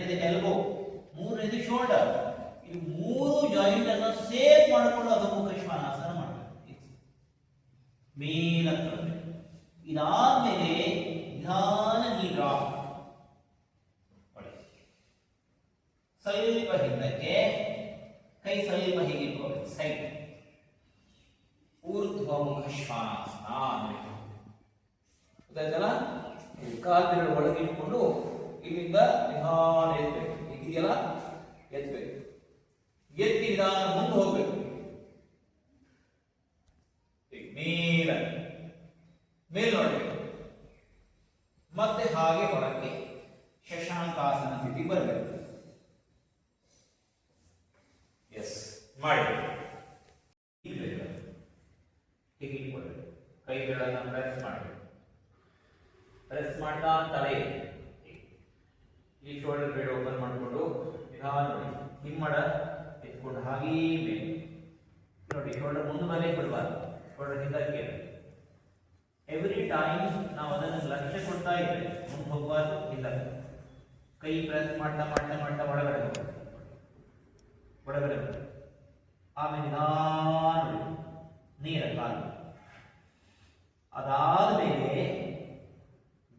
ಎರಡನೇದು ಎಲ್ಬೋ, ಮೂರನೇದು ಶೋಲ್ಡರ್. ಈ ಮೂರು ಜಾಯಿಂಟ್ ಅನ್ನು ಸೇಫ್ ಮಾಡಿಕೊಂಡು ಅಧೋಮುಖ ಶ್ವಾನಾಸನ ಮಾಡಬೇಕು. ಮೇಲಕ್ಕೆ ಇದಾದ್ಮೇಲೆ ನಿಧಾನ ನೀ ಡ್ರಾಪ್ ಸ್ವಲ್ಪ ಹಿಂದಕ್ಕೆ, ಕೈ ಸ್ವಲ್ಪ ಹೀಗೆ ಇಟ್ಕೋಬೇಕು ಸೈಡ್. ಊರ್ಧ್ವಮುಖ ಶ್ವಾನಾಸನ ಅನ್ನಬೇಕು. ಗೊತ್ತಾಯ್ತಲ್ಲ? ಕಾಲುಗಳು ಒಳಗೆ ಇಟ್ಕೊಂಡು ಇಲ್ಲಿಂದ ನಿಧಾನ ಎತ್ತಬೇಕು. ಇದೆಯಲ್ಲ, ಎತ್ತಬೇಕು. ಎತ್ತಿ ನಿಧಾನ ಮುಂದೆ ಹೋಗ್ಬೇಕು. ಮೇಲ್ ನೋಡ್ಬೇಕು. ಮತ್ತೆ ಹಾಗೆ ಹೊರಕ್ಕೆ ಶಶಾಂಕಾಸನ ಸ್ಥಿತಿ ಬರಬೇಕು. ಎಸ್ ಮಾಡಿ. ಹೀಗೆ ಇಟ್ಕೊಳ್ಬೇಕು. ಕೈಗಳನ್ನು ಪ್ರೆಸ್ ಮಾಡಬೇಕು. ಪ್ರೆಸ್ ಮಾಡ್ತಾ ತಲೆ ಈ ಶೋಲ್ಡರ್ ಬ್ಲೇಡ್ ಓಪನ್ ಮಾಡಿಕೊಂಡು ನಿಧಾನ ನೋಡಿ ಹಿಮ್ಮಡ ಎತ್ಕೊಂಡು ಹಾಗೇ ಮೇಲೆ ನೋಡಿ. ಶೋಲ್ಡರ್ ಮುಂದೆ ಮೇಲೆ ಕೊಡಬಾರ್ದು, ಶೋಲ್ಡರ್ ಹಿಂದಕ್ಕೆ. ಎವ್ರಿ ಟೈಮ್ ನಾವು ಅದನ್ನು ಲಕ್ಷ್ಯ ಕೊಡ್ತಾ ಇದ್ದೇವೆ. ಮುಂದೆ ಹೋಗಬಾರ್ದು, ಹಿಂದಕ್ಕೆ. ಕೈ ಪ್ರೆಸ್ ಮಾಡ್ತಾ ಮಾಡ್ತಾ ಮಾಡ್ತಾ ಒಳಗಡೆ ಒಳಗಡೆ ಆಮೇಲೆ ನಿಧಾನ ನೇರ ಕಾಲು. ಅದಾದ ಮೇಲೆ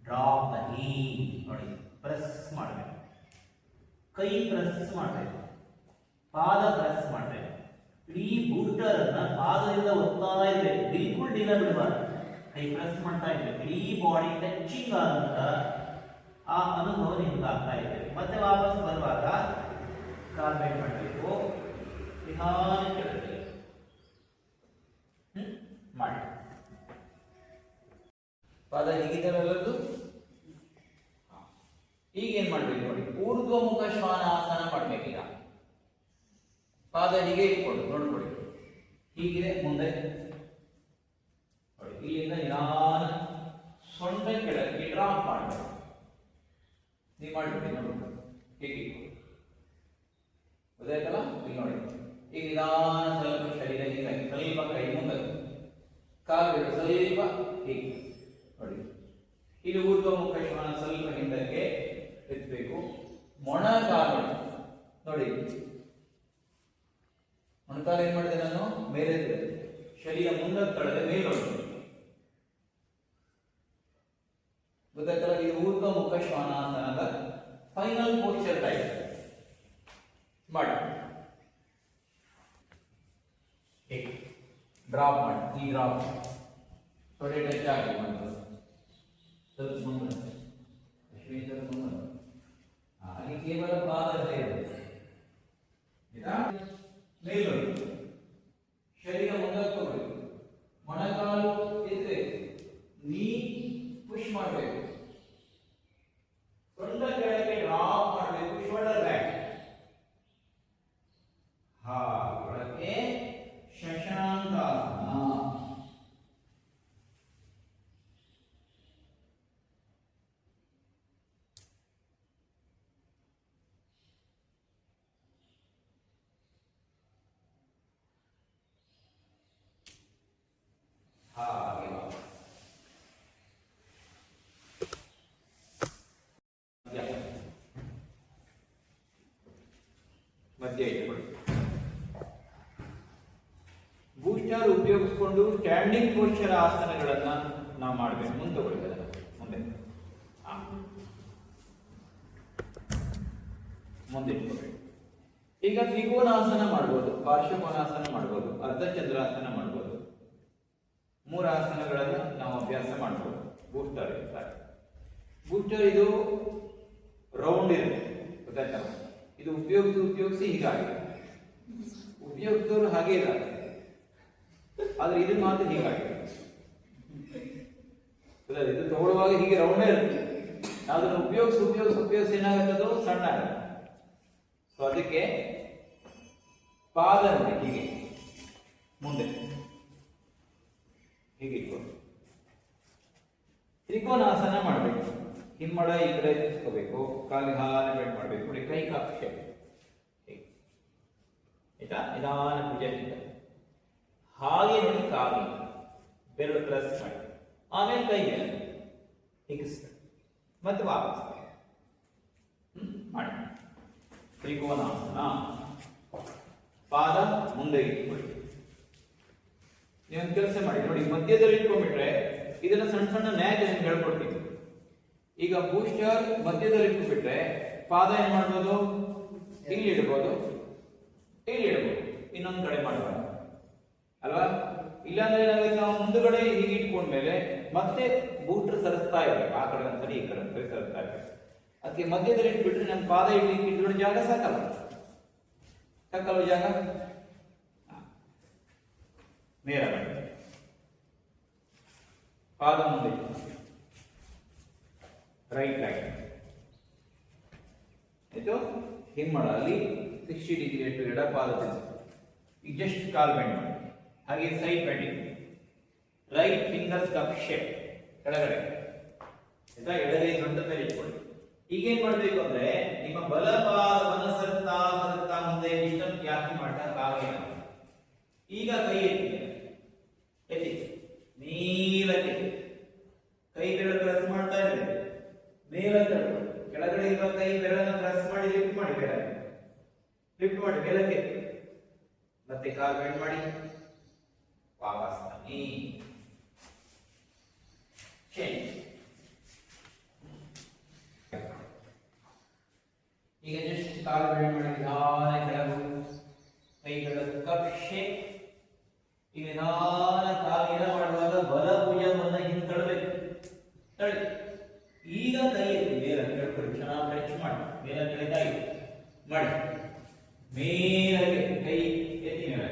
ಡ್ರಾಪ್ ದ ನೀ ನೋಡಿ, ಪ್ರೆಸ್ ಮಾಡಬೇಕು. ಕೈ ಪ್ರೆಸ್ ಮಾಡಬೇಕು, ಪಾದ ಪ್ರೆಸ್ ಮಾಡಬೇಕು. ಇಡೀ ಬೂಸ್ಟರ್ ಅನ್ನ ಪಾದದಿಂದ ಒತ್ತಾ ಇರಬೇಕು, ಬಿಲ್ಕುಲ್ ಡಿಲ ಬಿಡಬಾರ್ದು. ಕೈ ಪ್ರೆಸ್ ಮಾಡ್ತಾ ಇರ್ಬೇಕು. ಇಡೀ ಬಾಡಿ ಟಚಿಂಗ್ ಆದಂತ ಆ ಅನುಭವ ನಿಮ್ಗೆ ಆಗ್ತಾ ಇರ್ಬೇಕು. ಮತ್ತೆ ವಾಪಸ್ ಬರುವಾಗ ಕಾಲ್ ಬೆಂಡ್ ಮಾಡಬೇಕು, ನಿಧಾನ ಕೆಳಗೆ ಮಾಡಿ. ಪಾದ ಹೀಗಿದೆಲ್ಲದು. ಈಗ ಏನ್ ಮಾಡ್ಬೇಕು ನೋಡಿ, ಊರ್ಧ್ವಮುಖ ಶ್ವಾನಾಸನ ಮಾಡ್ಬೇಕೀಗ. ಪಾದ ಹೀಗೆ ಇಟ್ಕೊಂಡು ನೋಡ್ಕೊಳ್ಳಿ, ಹೀಗಿದೆ ಮುಂದೆ. ಇಲ್ಲಿಂದ ನಿಧಾನ ಸೊಂಟ ಕೆಳಗೆ ಡ್ರಾಪ್ ಮಾಡಬೇಕು. ನೀವು ಮಾಡ್ಬಿಡಿ ನೋಡ್ಕೊಂಡು ಹೀಗೆ ಇಟ್ಕೊಂಡು. ಗೊತ್ತಾಯ್ತಲ್ಲ? ಇಲ್ಲಿ ನೋಡಿ, ಈಗ ನಿಧಾನ ಸ್ವಲ್ಪ ಶರೀರ ಹೀಗೆ, ಸ್ವಲ್ಪ ಕೈ ಮುಂದೆ, ಕಾಲುಗಳು ಸ್ವಲ್ಪ ಹೀಗೆ ನೋಡಿ. ಇಲ್ಲಿ ಊರ್ಧ್ವಮುಖ ಶ್ವಾನ ಸ್ವಲ್ಪ ಹಿಂದಕ್ಕೆ ಎತ್ತಬೇಕು. ಮೊಣಕಾಲು ನೋಡಿ, ಮೊಣಕಾಲು ಏನ್ ಮಾಡಿದೆ ನಾನು ಮೇಲೆ ಶರೀರ ಮುಂದೆ ತಳದೆ ಮೇಲೆ ನೋಡಿ. ಗೊತ್ತಾಯ್ತಲ್ಲ? ಇದು ಊರ್ಧ್ವಮುಖ ಶ್ವಾನಾಸನದ ಫೈನಲ್ ಪೋಸ್ಚರ್ ಟೈಪ್ ಮಾಡಿ. ಡ್ರಾಪ್ ಮಾಡಿ, ಈ ಡ್ರಾಪ್ ತೊಡೆ ಟಚ್ ಆಗಿ ಮಾಡ್ಬೋದು. ಸ್ವಲ್ಪ ಮುಂದೆ ಹಾಗೆ ಕೇವಲ ಪಾದ ಮೇಲು ಶರೀರ ಮುಂದಕ್ಕೆ ಹೋಗ್ಬೇಕು. ಮೊಣಕಾಲು ಇದ್ರೆ ನೀ ಪುಷ್ ಮಾಡಬೇಕು. ಸೊಂಟ ಕೆಳಗೆ ಡ್ರಾಪ್ ಮಾಡಬೇಕು. ಶೋಲ್ಡರ್ ಬ್ಯಾಕ್ ಹಾಗೆ ಶಶಾಂಕಾಸನ. ಮಧ್ಯ ಇಟ್ಕೊಳ್ಳಿ. ಬೂಸ್ಟರ್ ಉಪಯೋಗಿಸಿಕೊಂಡು ಸ್ಟ್ಯಾಂಡಿಂಗ್ ಪೋಸ್ಚರ್ ಆಸನಗಳನ್ನ ನಾವು ಮಾಡಬೇಕು. ಮುಂದೆ ತಗೊಳ್ಳಿ, ಮುಂದೆ ಮುಂದೆ ಇಟ್ಕೊಳ್ಬೇಕು. ಈಗ ತ್ರಿಕೋನಾಸನ ಮಾಡ್ಬೋದು, ಪಾರ್ಶ್ವಕೋನಾಸನ ಮಾಡ್ಬೋದು, ಅರ್ಧಚಂದ್ರಾಸನ ಮಾಡ್ಬೋದು. ಮೂರು ಆಸನಗಳನ್ನ ನಾವು ಅಭ್ಯಾಸ ಮಾಡ್ಬೋದು. ಬೂಸ್ಟರ್ ಇರ್ತಾರೆ. ಬೂಸ್ಟರ್ ಇದು ರೌಂಡ್ ಇರುತ್ತೆ, ಗೊತ್ತಾಯ್ತಲ್ಲ? ಇದು ಉಪಯೋಗಿಸಿ ಹೀಗಾಗಿದೆ. ಉಪಯೋಗಿಸಿದವರು ಹಾಗೆ ಇದ್ದಾರೆ, ಆದ್ರೆ ಇದು ಮಾತ್ರ ಹೀಗಾಗಿದೆ. ಇದು ತಗೊಳ್ಳುವಾಗ ಹೀಗೆ ರೌಂಡೇ ಇರುತ್ತೆ. ನಾವು ಅದನ್ನು ಉಪಯೋಗಿಸಿ ಏನಾಗುತ್ತೆ, ಅದು ಸಣ್ಣ ಆಗುತ್ತೆ. ಸೊ ಅದಕ್ಕೆ ಪಾದ ನೋಡಿ ಹೀಗೆ ಮುಂದೆ ಹೀಗೆ ಇಟ್ಕೊಂಡು ತ್ರಿಕೋನಾಸನ ಮಾಡಬೇಕು. ಹಿಮ್ಮಡ ಈ ಕಡೆ ತಿರ್ಸ್ಕೋಬೇಕು, ಕಾಲಿಗೆ ಹಾಲೆ ಬೆಂಡ್ ಮಾಡಬೇಕು. ನೋಡಿ, ಕೈ ಕಾಕ್ಷೆ ಆಯ್ತಾ? ನಿಧಾನ ಪೂಜೆ ಹಾಗೆ ನೋಡಿ, ಕಾಲಿ ಬೆರಳು ಪ್ರೆಸ್ ಮಾಡಿ, ಆಮೇಲೆ ಕೈ ಹಿಗ್ಗಿಸ್ಬೇಕು, ಮತ್ತೆ ವಾಪಸ್ ಮಾಡಿ. ತ್ರಿಕೋನಾಸನ. ಪಾದ ಮುಂದೆ ಇಟ್ಕೊಳ್ಳಿ. ನೀವೊಂದು ಕೆಲಸ ಮಾಡಿ ನೋಡಿ, ಮಧ್ಯದಲ್ಲಿ ಇಟ್ಕೊಂಡ್ಬಿಟ್ರೆ ಇದನ್ನ ಸಣ್ಣ ಸಣ್ಣ ನ್ಯಾಕ್ ನಿಮ್ಗೆ ಹೇಳ್ಕೊಡ್ತೀನಿ. ಈಗ ಬೂಸ್ಟರ್ ಮಧ್ಯದಲ್ಲಿ ಇಟ್ಕೊಂಡ್ಬಿಟ್ರೆ ಪಾದ ಏನ್ ಮಾಡ್ಬೋದು, ಇಲ್ಲಿ ಇಡ್ಬೋದು, ಇಲ್ಲಿ ಇಡ್ಬೋದು, ಇನ್ನೊಂದು ಕಡೆ ಮಾಡಬಾರ್ದು ಅಲ್ವಾ. ಇಲ್ಲಾಂದ್ರೆ ಏನಾಗುತ್ತೆ, ನಾವು ಮುಂದುಗಡೆ ಹೀಗೆ ಇಟ್ಕೊಂಡ್ಮೇಲೆ ಮತ್ತೆ ಬೂಸ್ಟರ್ ಸರಿಸ್ತಾ ಇರ್ಬೇಕು, ಆ ಕಡೆ ಒಂದ್ಸರಿ ಈ ಕಡೆ ಒಂದ್ಸರಿ ಸರಿಸ್ತಾ ಇರ್ಬೇಕು. ಅದಕ್ಕೆ ಮಧ್ಯದಲ್ಲಿ ಇಟ್ಬಿಟ್ರೆ ನಮ್ಮ ಪಾದ ಇಡ್ಲಿಕ್ಕೆ ಇಟ್ಬಿಟ್ಟು ಜಾಗ ಸಾಕಲ್ಲ, ಸಾಕಲ್ವ ಜಾಗ. ನೇರ ಪಾದ ಮುಂದೆ ರೈಟ್ ಲೈನ್ ಆಯ್ತು. ಹಿಂಗ್ ಮಾಡ, ಅಲ್ಲಿ 60 ಡಿಗ್ರಿ ಇಟ್ಟು ಎಡ ಪಾದ ಈಗ ಜಸ್ಟ್ ಕಾಲ್ ಬೆಂಡ್ ಮಾಡಿ, ಹಾಗೆ side bending, right fingers cup shape ಕೆಳಗಡೆ ಆಯ್ತಾ. ಎಡಗೈ ಸೊಂಟದ ಮೇಲೆ ಇಟ್ಕೊಳ್ಳಿ. ಈಗೇನ್ ಮಾಡ್ಬೇಕು ಅಂದ್ರೆ, ನಿಮ್ಮ ಬಲ ಪಾದವನ್ನು ಸರಿತಾ ಸರಿತಾ ಮುಂದೆ ಡಿಸ್ಟನ್ಸ್ ಜಾಸ್ತಿ ಮಾಡಕ್ಕಾಗಲ್ಲ. ಈಗ ಕೈ ಎತ್ತಿ ನೀಲಕ್ಕೆ ಕೈ ಬೆರಳು ಪ್ರೆಸ್ ಮಾಡ್ತಾ ಇದ್ದೇವೆ, ಮೇಲಕ್ಕೆ ಕೆಳಗಡೆ ಇರುವ ಕೈ ಬೆರಳನ್ನು ಪ್ರೆಸ್ ಮಾಡಿ ಲಿಫ್ಟ್ ಮಾಡಿ, ಬೆರಳು ಲಿಫ್ಟ್ ಮಾಡಿ ಮೇಲಕ್ಕೆ, ಮತ್ತೆ ಕಾಲು ಬೆಂಡ್ ಮಾಡಿ ವಾಪಸ್ ಬನ್ನಿ. ಈಗ ಜಸ್ಟ್ ಕಾಲು ಬೆಂಡ್ ಮಾಡಿ ನಿಧಾನ ಕೆಳಗೆ, ಕೈಗಳ ಕಪ್ ಶೇಪ್. ಈಗ ನಿಧಾನ ಕಾಲಿನ ಮಾಡುವಾಗ ಬಲ ಭುಜವನ್ನು ಹಿಂದೆ ತಳ್ಳಬೇಕು, ತಳ್ಳಿ. ಈಗ ಕೈ ಎತ್ತಿ ಮೇಲೆ ಕೆಳಗೆ ಚೆನ್ನಾಗಿ ಟಚ್ ಮಾಡಿ, ಮೇಲೆ ಕೆಳಗೆ ಮಾಡಿ, ಮೇಲಕ್ಕೆ ಕೈ ಎತ್ತಿ ಮೇಲೆ,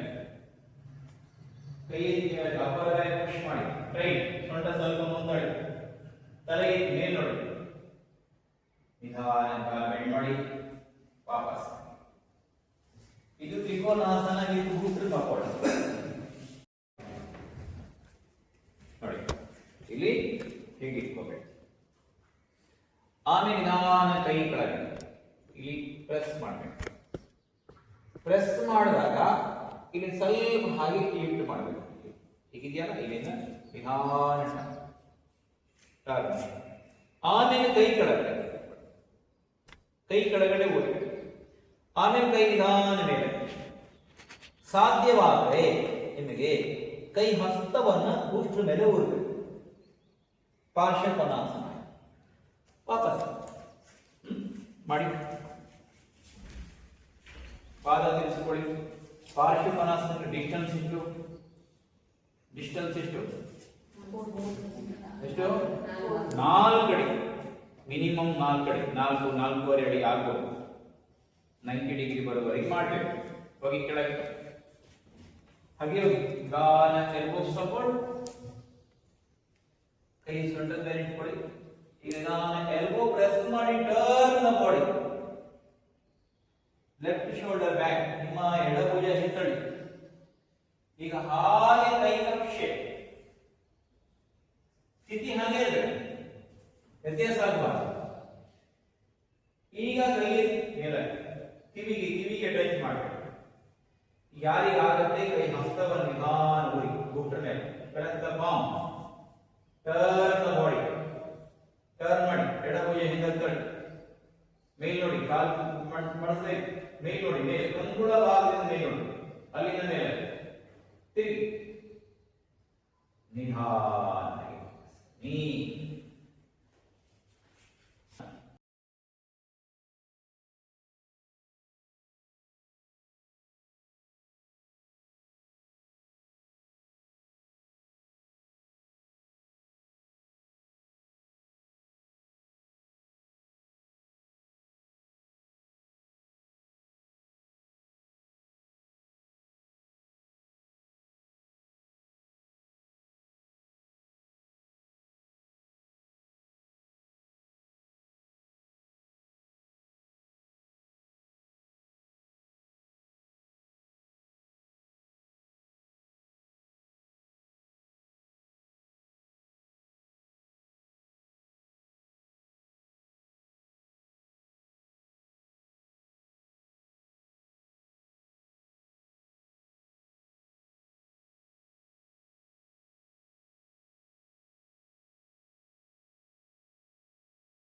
ಕೈ ಎತ್ತಿ ಮೇಲೆ ಅಪ್ಪರ ಕೈ ಪುಷ್ ಮಾಡಿ, ರೈಟ್ ಸೊಂಟ ಸ್ವಲ್ಪ ಮುಂದಡಿ, ತಲೆ ಎತ್ತಿ ಮೇಲೆ ನೋಡಿ, ನಿಧಾನ ಕಾಲು ಬೆಂಡ್ ಮಾಡಿ ವಾಪಸ್. ಇದು ತ್ರಿಕೋನಾಸನ ವಿತ್ ಬೂಸ್ಟರ್ ಸಪೋರ್ಟ್ ನೋಡಿ. ಇಲ್ಲಿ ಹೀಗೆ ಇಟ್ಕೋಬೇಕು. ಆಮೇಲೆ ನಿಧಾನ ಕೈ ಕೆಳಗೆ ಇಲ್ಲಿ ಪ್ರೆಸ್ ಮಾಡಬೇಕು. ಪ್ರೆಸ್ ಮಾಡಿದಾಗ ಇಲ್ಲಿ ಸ್ವಲ್ಪ ಹಾಗೆ ಲಿಫ್ಟ್ ಮಾಡಬೇಕು. ಹೀಗಿದೆಯಲ್ಲ, ಇಲ್ಲಿಂದ ನಿಧಾನ ಟರ್ನ್. ಆಮೇಲೆ ಕೈ ಕೆಳಗಡೆ, ಕೈ ಕೆಳಗಡೆ ಓದಬೇಕು. ಆಮೇಲೆ ಕೈ ನಿಧಾನ ಮೇಲೆ. ಸಾಧ್ಯವಾದರೆ ನಿಮಗೆ ಕೈ ಹಸ್ತವನ್ನ ಬೂಸ್ಟರ್ ಮೇಲೆ ಊರಬೇಕು, ಪಾರ್ಶ್ವಕೋನಾಸನ. ವಾಪಸ್ ಮಾಡಿ, ಪಾದ ತಿರ್ಸಿಕೊಳ್ಳಿ. ಪಾರ್ಶ್ವಕೋನಾಸನಕ್ಕೆ ಡಿಸ್ಟೆನ್ಸ್ ಎಷ್ಟು? ಡಿಸ್ಟೆನ್ಸ್ ಎಷ್ಟು? 4 ಅಡಿ, ಮಿನಿಮಮ್ 4 ಅಡಿ, 4.5 ಅಡಿ ಆಗ್ಬೋದು. 90 ಡಿಗ್ರಿ ಬರೋವರೆಗೆ ಮಾಡಬೇಕು. ಹೋಗಿ ಕೆಳಗೆ, ಹಾಗೆ ಹೋಗಿ ಗಾನ ಎಲ್ಬೋ ಸಪೋರ್ಟ್, ಕೈ ಸೊಂಟದ ಮೇಲೆ ಇಟ್ಕೊಳ್ಳಿ. ಈಗ ನಾನು ಎಲ್ಬೋ ಪ್ರೆಸ್ ಮಾಡಿ turn the body, left shoulder back, ನಿಮ್ಮ ಎಡಭುಜ ಹಿಂತಳಿ. ಈಗ ಹಾಗೆ ಕೈ ಕಪ್ ಶೇಪ್, ಸ್ಥಿತಿ ಹಾಗೆ ಇರಬೇಕು, ವ್ಯತ್ಯಾಸ ಆಗಬಾರ್ದು. ಈಗ ಕೈ ಮೇಲೆ ಕಿವಿಗೆ ಟಚ್ ಮಾಡಬೇಕು. ಯಾರಿಗಾಗತ್ತೆ ಕೈ ಹಸ್ತವನ್ನು ನಿಧಾನ ಊರಿ ಬೂಸ್ಟರ್ ಮೇಲೆ, press the palm, turn the body, turn ಮಾಡಿ, ಎಡಭುಜ ಹಿಂದೆ ತಳ್ಳಿ, ಮೇಲ್ ನೋಡಿ, ಕಾಲು ಮಡಸದೆ ಮೇಲ್ ನೋಡಿ, ಮೇಲೆ ಕಂಗುಳ ಭಾಗದಿಂದ ಮೇಲ್ ನೋಡಿ, ಅಲ್ಲಿಂದ ಮೇಲೆ ತಿರುಗಿ ನಿಧಾನ ನೀ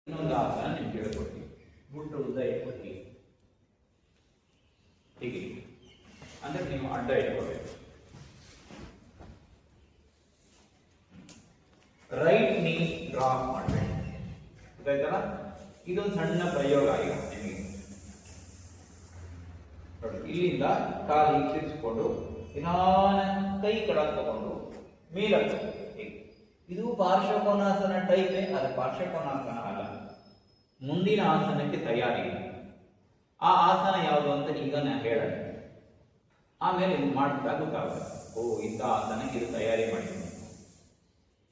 ಇನ್ನೊಂದು ಆಸನ ನಿಮ್ಗೆ ಹೇಳ್ಕೊಡ್ತೀವಿ. ಮುಟ್ಟು ಉದ್ದ ಇಟ್ಕೊಡ್ತೀವಿ. ಹೀಗೆ ಅಂದ್ರೆ ನೀವು ಅಡ್ಡ ಇಟ್ಕೋಬೇಕು. ರೈಟ್ ನೀ ಡ್ರಾಪ್ ಮಾಡಬೇಕು. ಗೊತ್ತಾಯ್ತಲ್ಲ? ಇದೊಂದು ಸಣ್ಣ ಪ್ರಯೋಗ ಈಗ ನಿಮಗೆ ನೋಡಿ. ಇಲ್ಲಿಂದ ಕಾಲು ತಿರ್ಸ್ಕೊಂಡು ನಿಧಾನ ಕೈ ಕೆಳಗೆ ತಗೊಂಡು ಮೇಲಕ್ಕೆ. ಇದು ಪಾರ್ಶ್ವಕೋನಾಸನ ಟೈಪ್, ಅದು ಪಾರ್ಶ್ವಕೋನಾಸನ ಅಲ್ಲ. ಮುಂದಿನ ಆಸನಕ್ಕೆ ತಯಾರಿ. ಆ ಆಸನ ಯಾವುದು ಅಂತ ಈಗ ನಾನು ಹೇಳೋಣ. ಆಮೇಲೆ ಇದು ಮಾಡಿದಾಗ ಗೊತ್ತಾಗುತ್ತೆ, ಓ ಇಂಥ ಆಸನಕ್ಕೆ ಇದು ತಯಾರಿ ಮಾಡಿದ್ದೀನಿ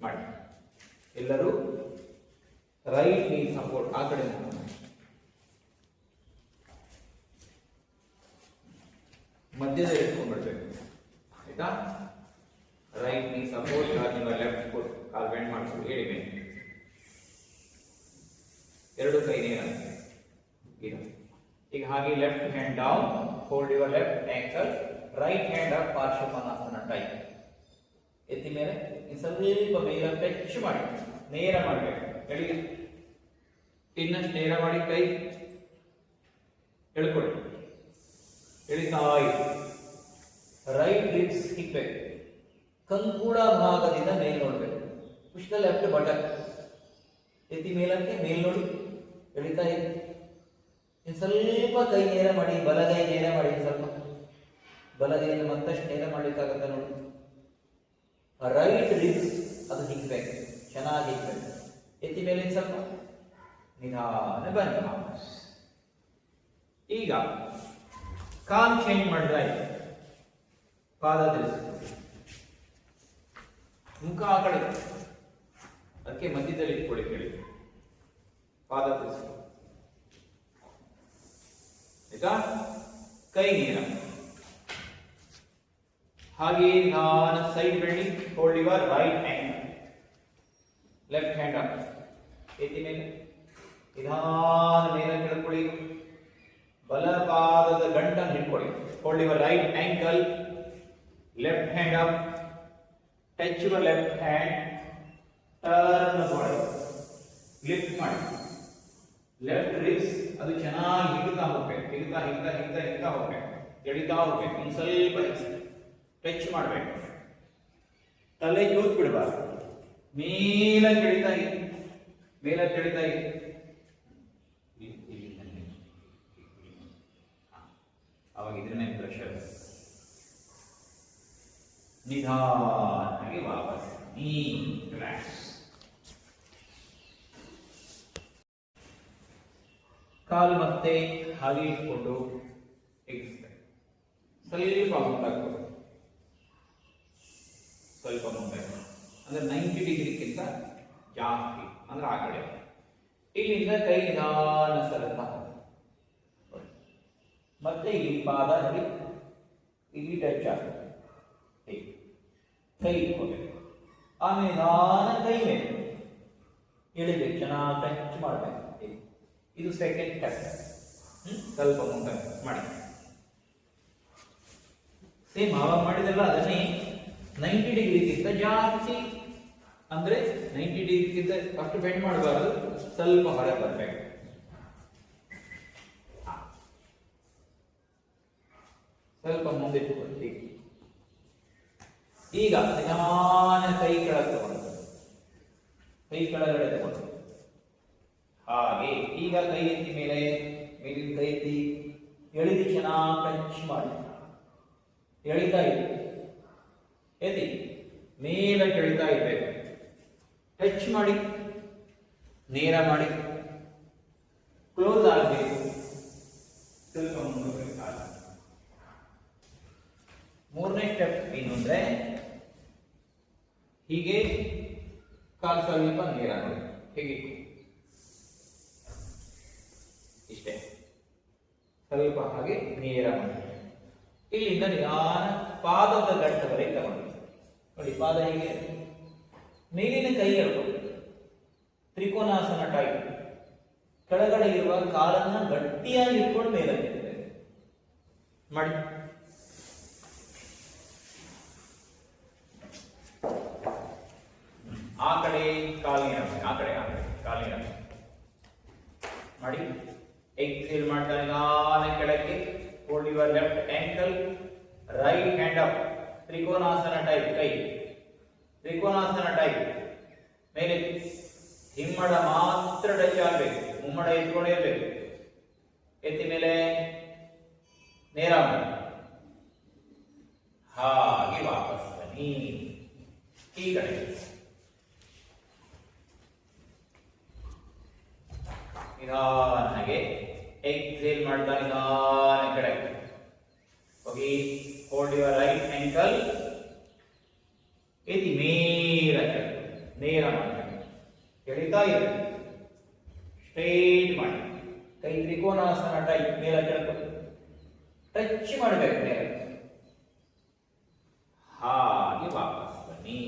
ಮಾಡಿ. ಎಲ್ಲರೂ ರೈಟ್ ನೀ ಸಪೋರ್ಟ್ ಆ ಕಡೆ ಮಧ್ಯದಲ್ಲಿ ಇಟ್ಕೊಂಡ್ಬಿಡ್ಬೇಕು. ಆಯ್ತಾ? ರೈಟ್ ನೀ ಸಪೋರ್ಟ್, ನಿಮ್ಮ ಲೆಫ್ಟ್ ಫುಟ್ ಕಾಲ್ ಬೆಂಡ್ ಮಾಡ್ಕೊಂಡು ಹೇಳಿ ಮೇಲೆ. ಎರಡು ಕೈ ನೇರ ಈಗ ಹಾಗೆ left hand down, hold your left ankle, right hand up, Parshvakonasana type. ಎತ್ತಿ ಮೇಲೆ ಸ್ವಲ್ಪ ಮೇಲೆ ಟಚ್ ಮಾಡಿ ನೇರ ಮಾಡಬೇಕು. ಎಳಿಗೆ ಇನ್ನಷ್ಟು ನೇರ ಮಾಡಿ ಕೈ ಎಳ್ಕೊಳ್ಳಿ. ಎಳಿತಾ ರೈಟ್ ರಿಬ್ಸ್ ಹಿಗ್ಬೇಕು. ಕಂಕುಳ ಭಾಗದಿಂದ ಮೇಲ್ ನೋಡ್ಬೇಕು. Push the left button. ಎತ್ತಿ ಮೇಲಕ್ಕೆ ಮೇಲ್ ನೋಡಿ, ಎಳಿತಾ ಇದೆ. ಸ್ವಲ್ಪ ಕೈ ನೇರ ಮಾಡಿ, ಬಲಗೈ ನೇರ ಮಾಡಿ. ಸ್ವಲ್ಪ ಬಲಗೈಯನ್ನು ಮತ್ತಷ್ಟು ನೇರ ಮಾಡಲಿಕ್ಕಾಗತ್ತೆ ನೋಡಿ. ರೈಟ್ ರಿಬ್ಸ್ ಅದು ಹಿಗ್ಬೇಕು, ಚೆನ್ನಾಗಿ ಹಿಗ್ಬೇಕು. ಎತ್ತಿ ಮೇಲೆ ಸ್ವಲ್ಪ ನಿಧಾನ ಬನ್ನಿ. ಈಗ ಕಾಲ್ ಚೇಂಜ್ ಮಾಡಿದ್ರೆ ಪಾದ ತಿಳಿಸಿ, ಮುಖ ಆ ಕಡೆ, ಅದಕ್ಕೆ ಮಧ್ಯದಲ್ಲಿ ಇಟ್ಕೊಳ್ಳಿ. ಕೇಳಿ, ಪಾದ ತಿಳಿಸಿ. ಆಯ್ತಾ? ಕೈ ನೇರ ಹಾಗೆ ನಿಧಾನ side bending, hold your right hand, left hand up. ಎತ್ತಿ ಮೇಲೆ ನಿಧಾನ ಮೇಲೆ ಕೆಳಕೊಳ್ಳಿ. ಬಲ ಪಾದದ ಗಂಟನ್ನು ಹಿಡ್ಕೊಳ್ಳಿ. Hold your right ankle, left hand up, touch your left hand, turn ಮಾಡಿ, ಲಿಫ್ಟ್ ಮಾಡಿ. ಲೆಫ್ಟ್ ರಿಬ್ಸ್ ಅದು ಚೆನ್ನಾಗಿ ಹಿಗ್ತಾ ಹೋಗ್ಬೇಕು. ಹಿಗ್ತಾ ಹೋಗ್ಬೇಕು. ಎಳಿತಾ ಹೋಗ್ಬೇಕು. ಇನ್ನು ಸ್ವಲ್ಪ ಟಚ್ ಮಾಡಬೇಕು. ತಲೆ ಜೂತ್ ಬಿಡಬಾರ್ದು. ಮೇಲೆ ಕೆಳಿತಾ ಇದೆ, ಮೇಲೆ ಕೆಳಿತಾ ಇದೆ. ಅವಾಗ ಇದ್ರ ಮೇಲೆ ಪ್ರೆಷರ್. ನಿಧಾನವಾಗಿ ವಾಪಸ್ ನೀ ರಿಲ್ಯಾಕ್ಸ್. ಕಾಲು ಮತ್ತೆ ಹಾಗೆ ಇಟ್ಕೊಂಡು ತೆಗಿಸ್ಬೇಕು. ಸ್ವಲ್ಪ ಮುಂದಾಗ್ಬೋದು, ಸ್ವಲ್ಪ ಮುಂದೆ ಅಂದ್ರೆ 90 ಡಿಗ್ರಿಗಿಂತ ಜಾಸ್ತಿ, ಅಂದ್ರೆ ಆ ಕಡೆ. ಇಲ್ಲಿಂದ ಕೈ ನಿಧಾನ ಸರತಾ ಮತ್ತೆ ಇಲ್ಲಿ ಪಾದ ನೋಡಿ, ಇಲ್ಲಿ ಟಚ್ ಆಗುತ್ತೆ. ಕೈ ಇಟ್ಕೋಬೇಕು. ಆಮೇಲೆ ನಿಧಾನ ಕೈ ಮೇಲೆ ಇಳಿಬೇಕು, ಚೆನ್ನಾಗಿ ಟಚ್ ಮಾಡಬೇಕು. ಇದು ಸೆಕೆಂಡ್ ಟಚ್. ಸ್ವಲ್ಪ ಮುಂದೆ ಮಾಡಿ. ಸೇಮ್ ಆವಾಗ ಮಾಡಿದಲ್ಲ ಅದನ್ನೇ 90 ಡಿಗ್ರಿಗಿಂತ ಜಾಸ್ತಿ, ಅಂದ್ರೆ 90 ಡಿಗ್ರಿಗಿಂತ ಅಷ್ಟು ಬೆಂಡ್ ಮಾಡಬಾರದು, ಸ್ವಲ್ಪ ಹೊರ ಬರಬೇಕು. ಸ್ವಲ್ಪ ಮುಂದೆ ಇಟ್ಕೊಳ್ಳಿ. ಈಗ ನಿಧಾನ ಕೈ ಕೆಳಗೆ ತಗೊಂಡು, ಕೈ ಕೆಳಗಡೆ ತಗೊಂಡು ಹಾಗೆ. ಈಗ ಕೈ ಎತ್ತಿ ಮೇಲೆ, ಮೇಲಿನ ಕೈ ಎತ್ತಿ ಎಳಿದು ಚೆನ್ನಾಗಿ ಟಚ್ ಮಾಡಿ. ಎಳಿತಾ ಇದೆ, ಎತ್ತಿ ಮೇಲೆ ಕೆಳಿತಾ ಇರಬೇಕು. ಟಚ್ ಮಾಡಿ, ನೇರ ಮಾಡಿ, ಕ್ಲೋಸ್ ಆಗಬೇಕು. ಸ್ವಲ್ಪ ಮುಂದೆ. ಮೂರನೇ ಸ್ಟೆಪ್ ಏನು ಅಂದ್ರೆ ಹೀಗೆ ಕಾಲು ಸ್ವಲ್ಪ ನೇರ ಮಾಡಿ, ಹೀಗೆ ಇಷ್ಟೇ. ಸ್ವಲ್ಪ ಹಾಗೆ ನೇರ ಮಾಡಿ. ಇಲ್ಲಿಂದ ನಿಧಾನ ಪಾದದ ಗಂಟವರೆಗೆ ತಗೊಂಡು ನೋಡಿ. ಪಾದ ಹೀಗೆ ಮೇಲಿನ ಕೈ ಎಳ್ಕೊಂಡು ತ್ರಿಕೋನಾಸನ ಟೈಪ್. ಕೆಳಗಡೆ ಇರುವ ಕಾಲನ್ನ ಗಟ್ಟಿಯಾಗಿ ಇಟ್ಕೊಂಡು ಮೇಲೆ ಮಾಡಿ. ಆ ಕಡೆ ಕಾಲಿನ, ಆ ಕಡೆ ಕಾಲಿನ ಮಾಡಿ. ಎಕ್ಸೇಲ್ ಮಾಡ್ತಾ ನಿಧಾನ ಕೆಳಕ್ಕೆ. Hold your left hand up. Trikonasana type ಕೈ. ತ್ರಿಕೋನಾಸನ ಟೈಪ್ ಮೇಲೆ ಹಿಮ್ಮಡ ಮಾತ್ರ ಟಚ್ ಆಗಬೇಕು, ಮುಮ್ಮಡ ಎತ್ಕೊಂಡಿರ್ಬೇಕು. ಎತ್ತಿ ಮೇಲೆ ನೇರ ಮಾಡಿ ಹಾಗೆ ವಾಪಸ್ ಬನ್ನಿ ಈ ಕಡೆ. ನಿಧಾನಗೆ ಎಕ್ಸೇಲ್ ಮಾಡ್ತಾ ನಿಧಾನ ಕಡೆ ಹೋಗಿ. Hold your right ankle. ಎತ್ತಿ ನೇರ ಮಾಡಿ ಎಳಿತಾ ಇರಿ. ಸ್ಟ್ರೈಟ್ ಮಾಡಿ. ಕೈ ತ್ರಿಕೋನಾಸನ ಟೈಪ್ ನೇರ ಕೆಳಕ್ಕೆ ಟಚ್ ಮಾಡಬೇಕು ನೇರ. ಹಾಗೆ ವಾಪಸ್ ಬನ್ನಿ.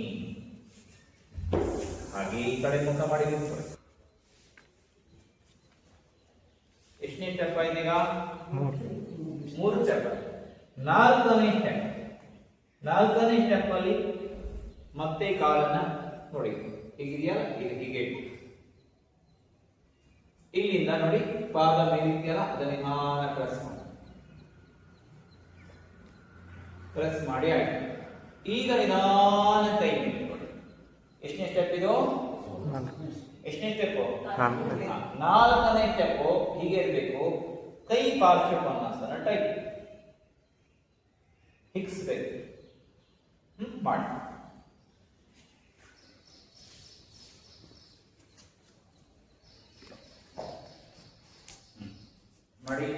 ಹಾಗೆ ಈ ಕಡೆ ಮುಖ ಮಾಡಿ ನಿಂತ್ಕೊಳ್ಳಿ. ಎಷ್ಟನೇ ಸ್ಟೆಪ್ ಆಯ್ತು ಈಗ? 3 ಸ್ಟೆಪ್. 4ನೇ ಸ್ಟೆಪ್. 4ನೇ ಸ್ಟೆಪ್ ಅಲ್ಲಿ ಮತ್ತೆ ಕಾಲನ್ನ ನೋಡಿ ಹೀಗಿದೆಯಾ, ಹೀಗೆ ಇಲ್ಲಿಂದ ನೋಡಿ ಪಾದ ಮೇಲಿದೆಯಲ್ಲ ಅದನ್ನ ನಿಧಾನ ಪ್ರೆಸ್ ಮಾಡಿ ಆಯ್ತು. ಈಗ ನಿಧಾನ ಕೈ ನಿಂತ್ಕೊಳ್ಳಿ. ಎಷ್ಟನೇ ಸ್ಟೆಪ್ ಇದು? ಎಷ್ಟನೇ ಸ್ಟೆಪ್? 4ನೇ ಸ್ಟೆಪ್. ಹೀಗೆ ಇರಬೇಕು. ಕೈ ಪಾರ್ಶ್ವಕೋನಾಸನ ಟೈಪ್ ಹಿಗ್ಸ್ಬೇಕು. ಮಾಡಿ ಮಾಡಿ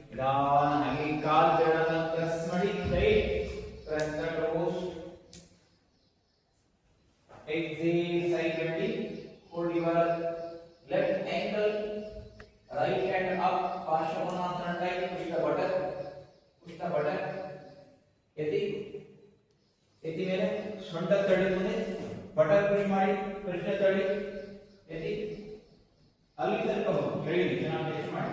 ನಿಧಾನ ಹಾಗೆ ಕಾಲ್ ಬೆರಳನ್ನ ಪ್ರೆಸ್ ಮಾಡಿ. Right press the toes. Exhale side ಬೆಂಡಿ. Hold your left ankle. Right hand up. Parshvakonasana type. Push the button. ಎತ್ತಿ ಮೇಲೆ ಸೊಂಟ ತಳ್ಳಿ ಮುಂದೆ ಬಟನ್ ಪುಷ್ ಮಾಡಿ. ಪುಷ್ ತಳ್ಳಿ ಎತ್ತಿ ಅಲ್ಲಿ ತನಕ ಹೋಗಿ ಎಳಿ. ಚೆನ್ನಾಗಿ ಟೆಸ್ಟ್ ಮಾಡಿ.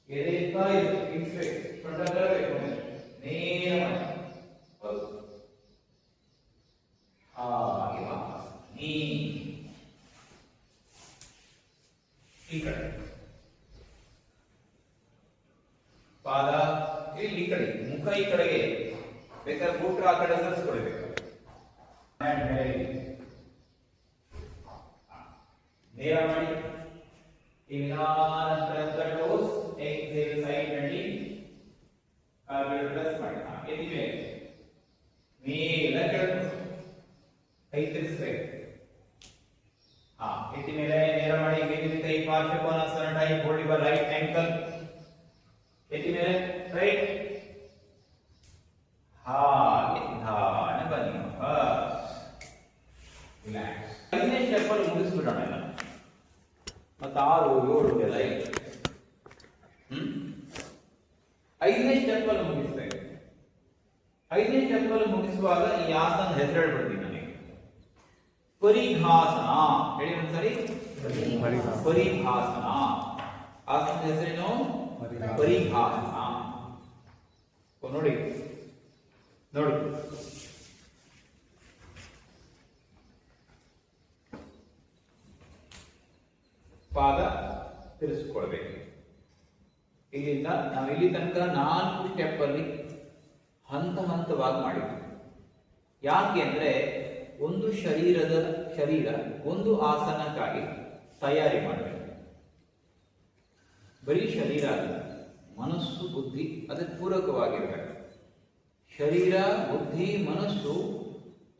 ಎದೆತ್ತಾ ಇರು. ಇನ್ಸ್ಪೆಕ್ಟ್ ಸೊಂಟ ತಳ್ಳಬೇಕು. ನೇರ ಮಾಡಿ. ಹಾಗೆ ವಾಪಸ್ ಈ ಕಡೆ. ಪಾದ ಇಲ್ಲಿ ಈ ಕಡೆ, ಮುಖ ಈ ಕಡೆಗೆ. ಬೇಕಾದ್ರೆ ಬೂಟ್ರ ಆ ಕಡೆ ಸರಿಸ್ಕೊಳ್ಬೇಕು. ನೇರ ಮಾಡಿ. ಎಕ್ಸೇಲ್ ಸೈಡ್ ನಲ್ಲಿ ಪ್ರೆಸ್ ಮಾಡಿ. ಎತ್ತಿ ಮೇಲೆ ಕೆಳಗೆ ಕೈ ತಿರ್ಸ್ಬೇಕು. ಎತ್ತಿ ಮೇಲೆ ನೇರ ಮಾಡಿ. ಕೈ Parshvakonasana type. Hold your right ankle. ಎತ್ತಿ ಮೇಲೆ ರೈಟ್. ಹಾಗೆ ನಿಧಾನ ಬನ್ನಿ. ರಿಲ್ಯಾಕ್ಸ್. 5ನೇ ಸ್ಟೆಪ್ ಅಲ್ಲಿ ಮುಗಿಸ್ಬಿಡೋಣ ಎಲ್ಲ. ಮತ್ತೆ 6, 7 ಎಲ್ಲ ಇದೆ. 5ನೇ ಸ್ಟೆಪ್ ಅಲ್ಲಿ ಮುಗಿಸ್ತೇವೆ. 5ನೇ ಸ್ಟೆಪ್ ಅಲ್ಲಿ ಮುಗಿಸುವಾಗ ಈ ಆಸನ ಹೆಸರು ಹೇಳ್ಬಿಡ್ತೀನಿ ನನಗೆ. ಪರಿಘಾಸನ ಹೇಳಿ ಒಂದ್ಸರಿ. ಪರಿಘಾಸನ. ಆಸನ ಹೆಸರೇನು? ಪರಿಘಾಸನ. ನೋಡಿ ನೋಡಿ ಪಾದ ತಿರ್ಸ್ಕೊಳ್ಬೇಕು. ಇಲ್ಲಿಂದ ನಾವು ಇಲ್ಲಿ ತನಕ 4 ಸ್ಟೆಪ್ ಅಲ್ಲಿ ಹಂತವಾಗಿ ಮಾಡಿದ್ವಿ. ಯಾಕೆ ಅಂದ್ರೆ ಒಂದು ಶರೀರ ಒಂದು ಆಸನಕ್ಕಾಗಿ ತಯಾರಿ ಮಾಡಬೇಕು. ಬರೀ ಶರೀರ ಅಲ್ಲ, ಮನಸ್ಸು ಬುದ್ಧಿ ಅದಕ್ಕೆ ಪೂರಕವಾಗಿರಬೇಕು. ಶರೀರ ಬುದ್ಧಿ ಮನಸ್ಸು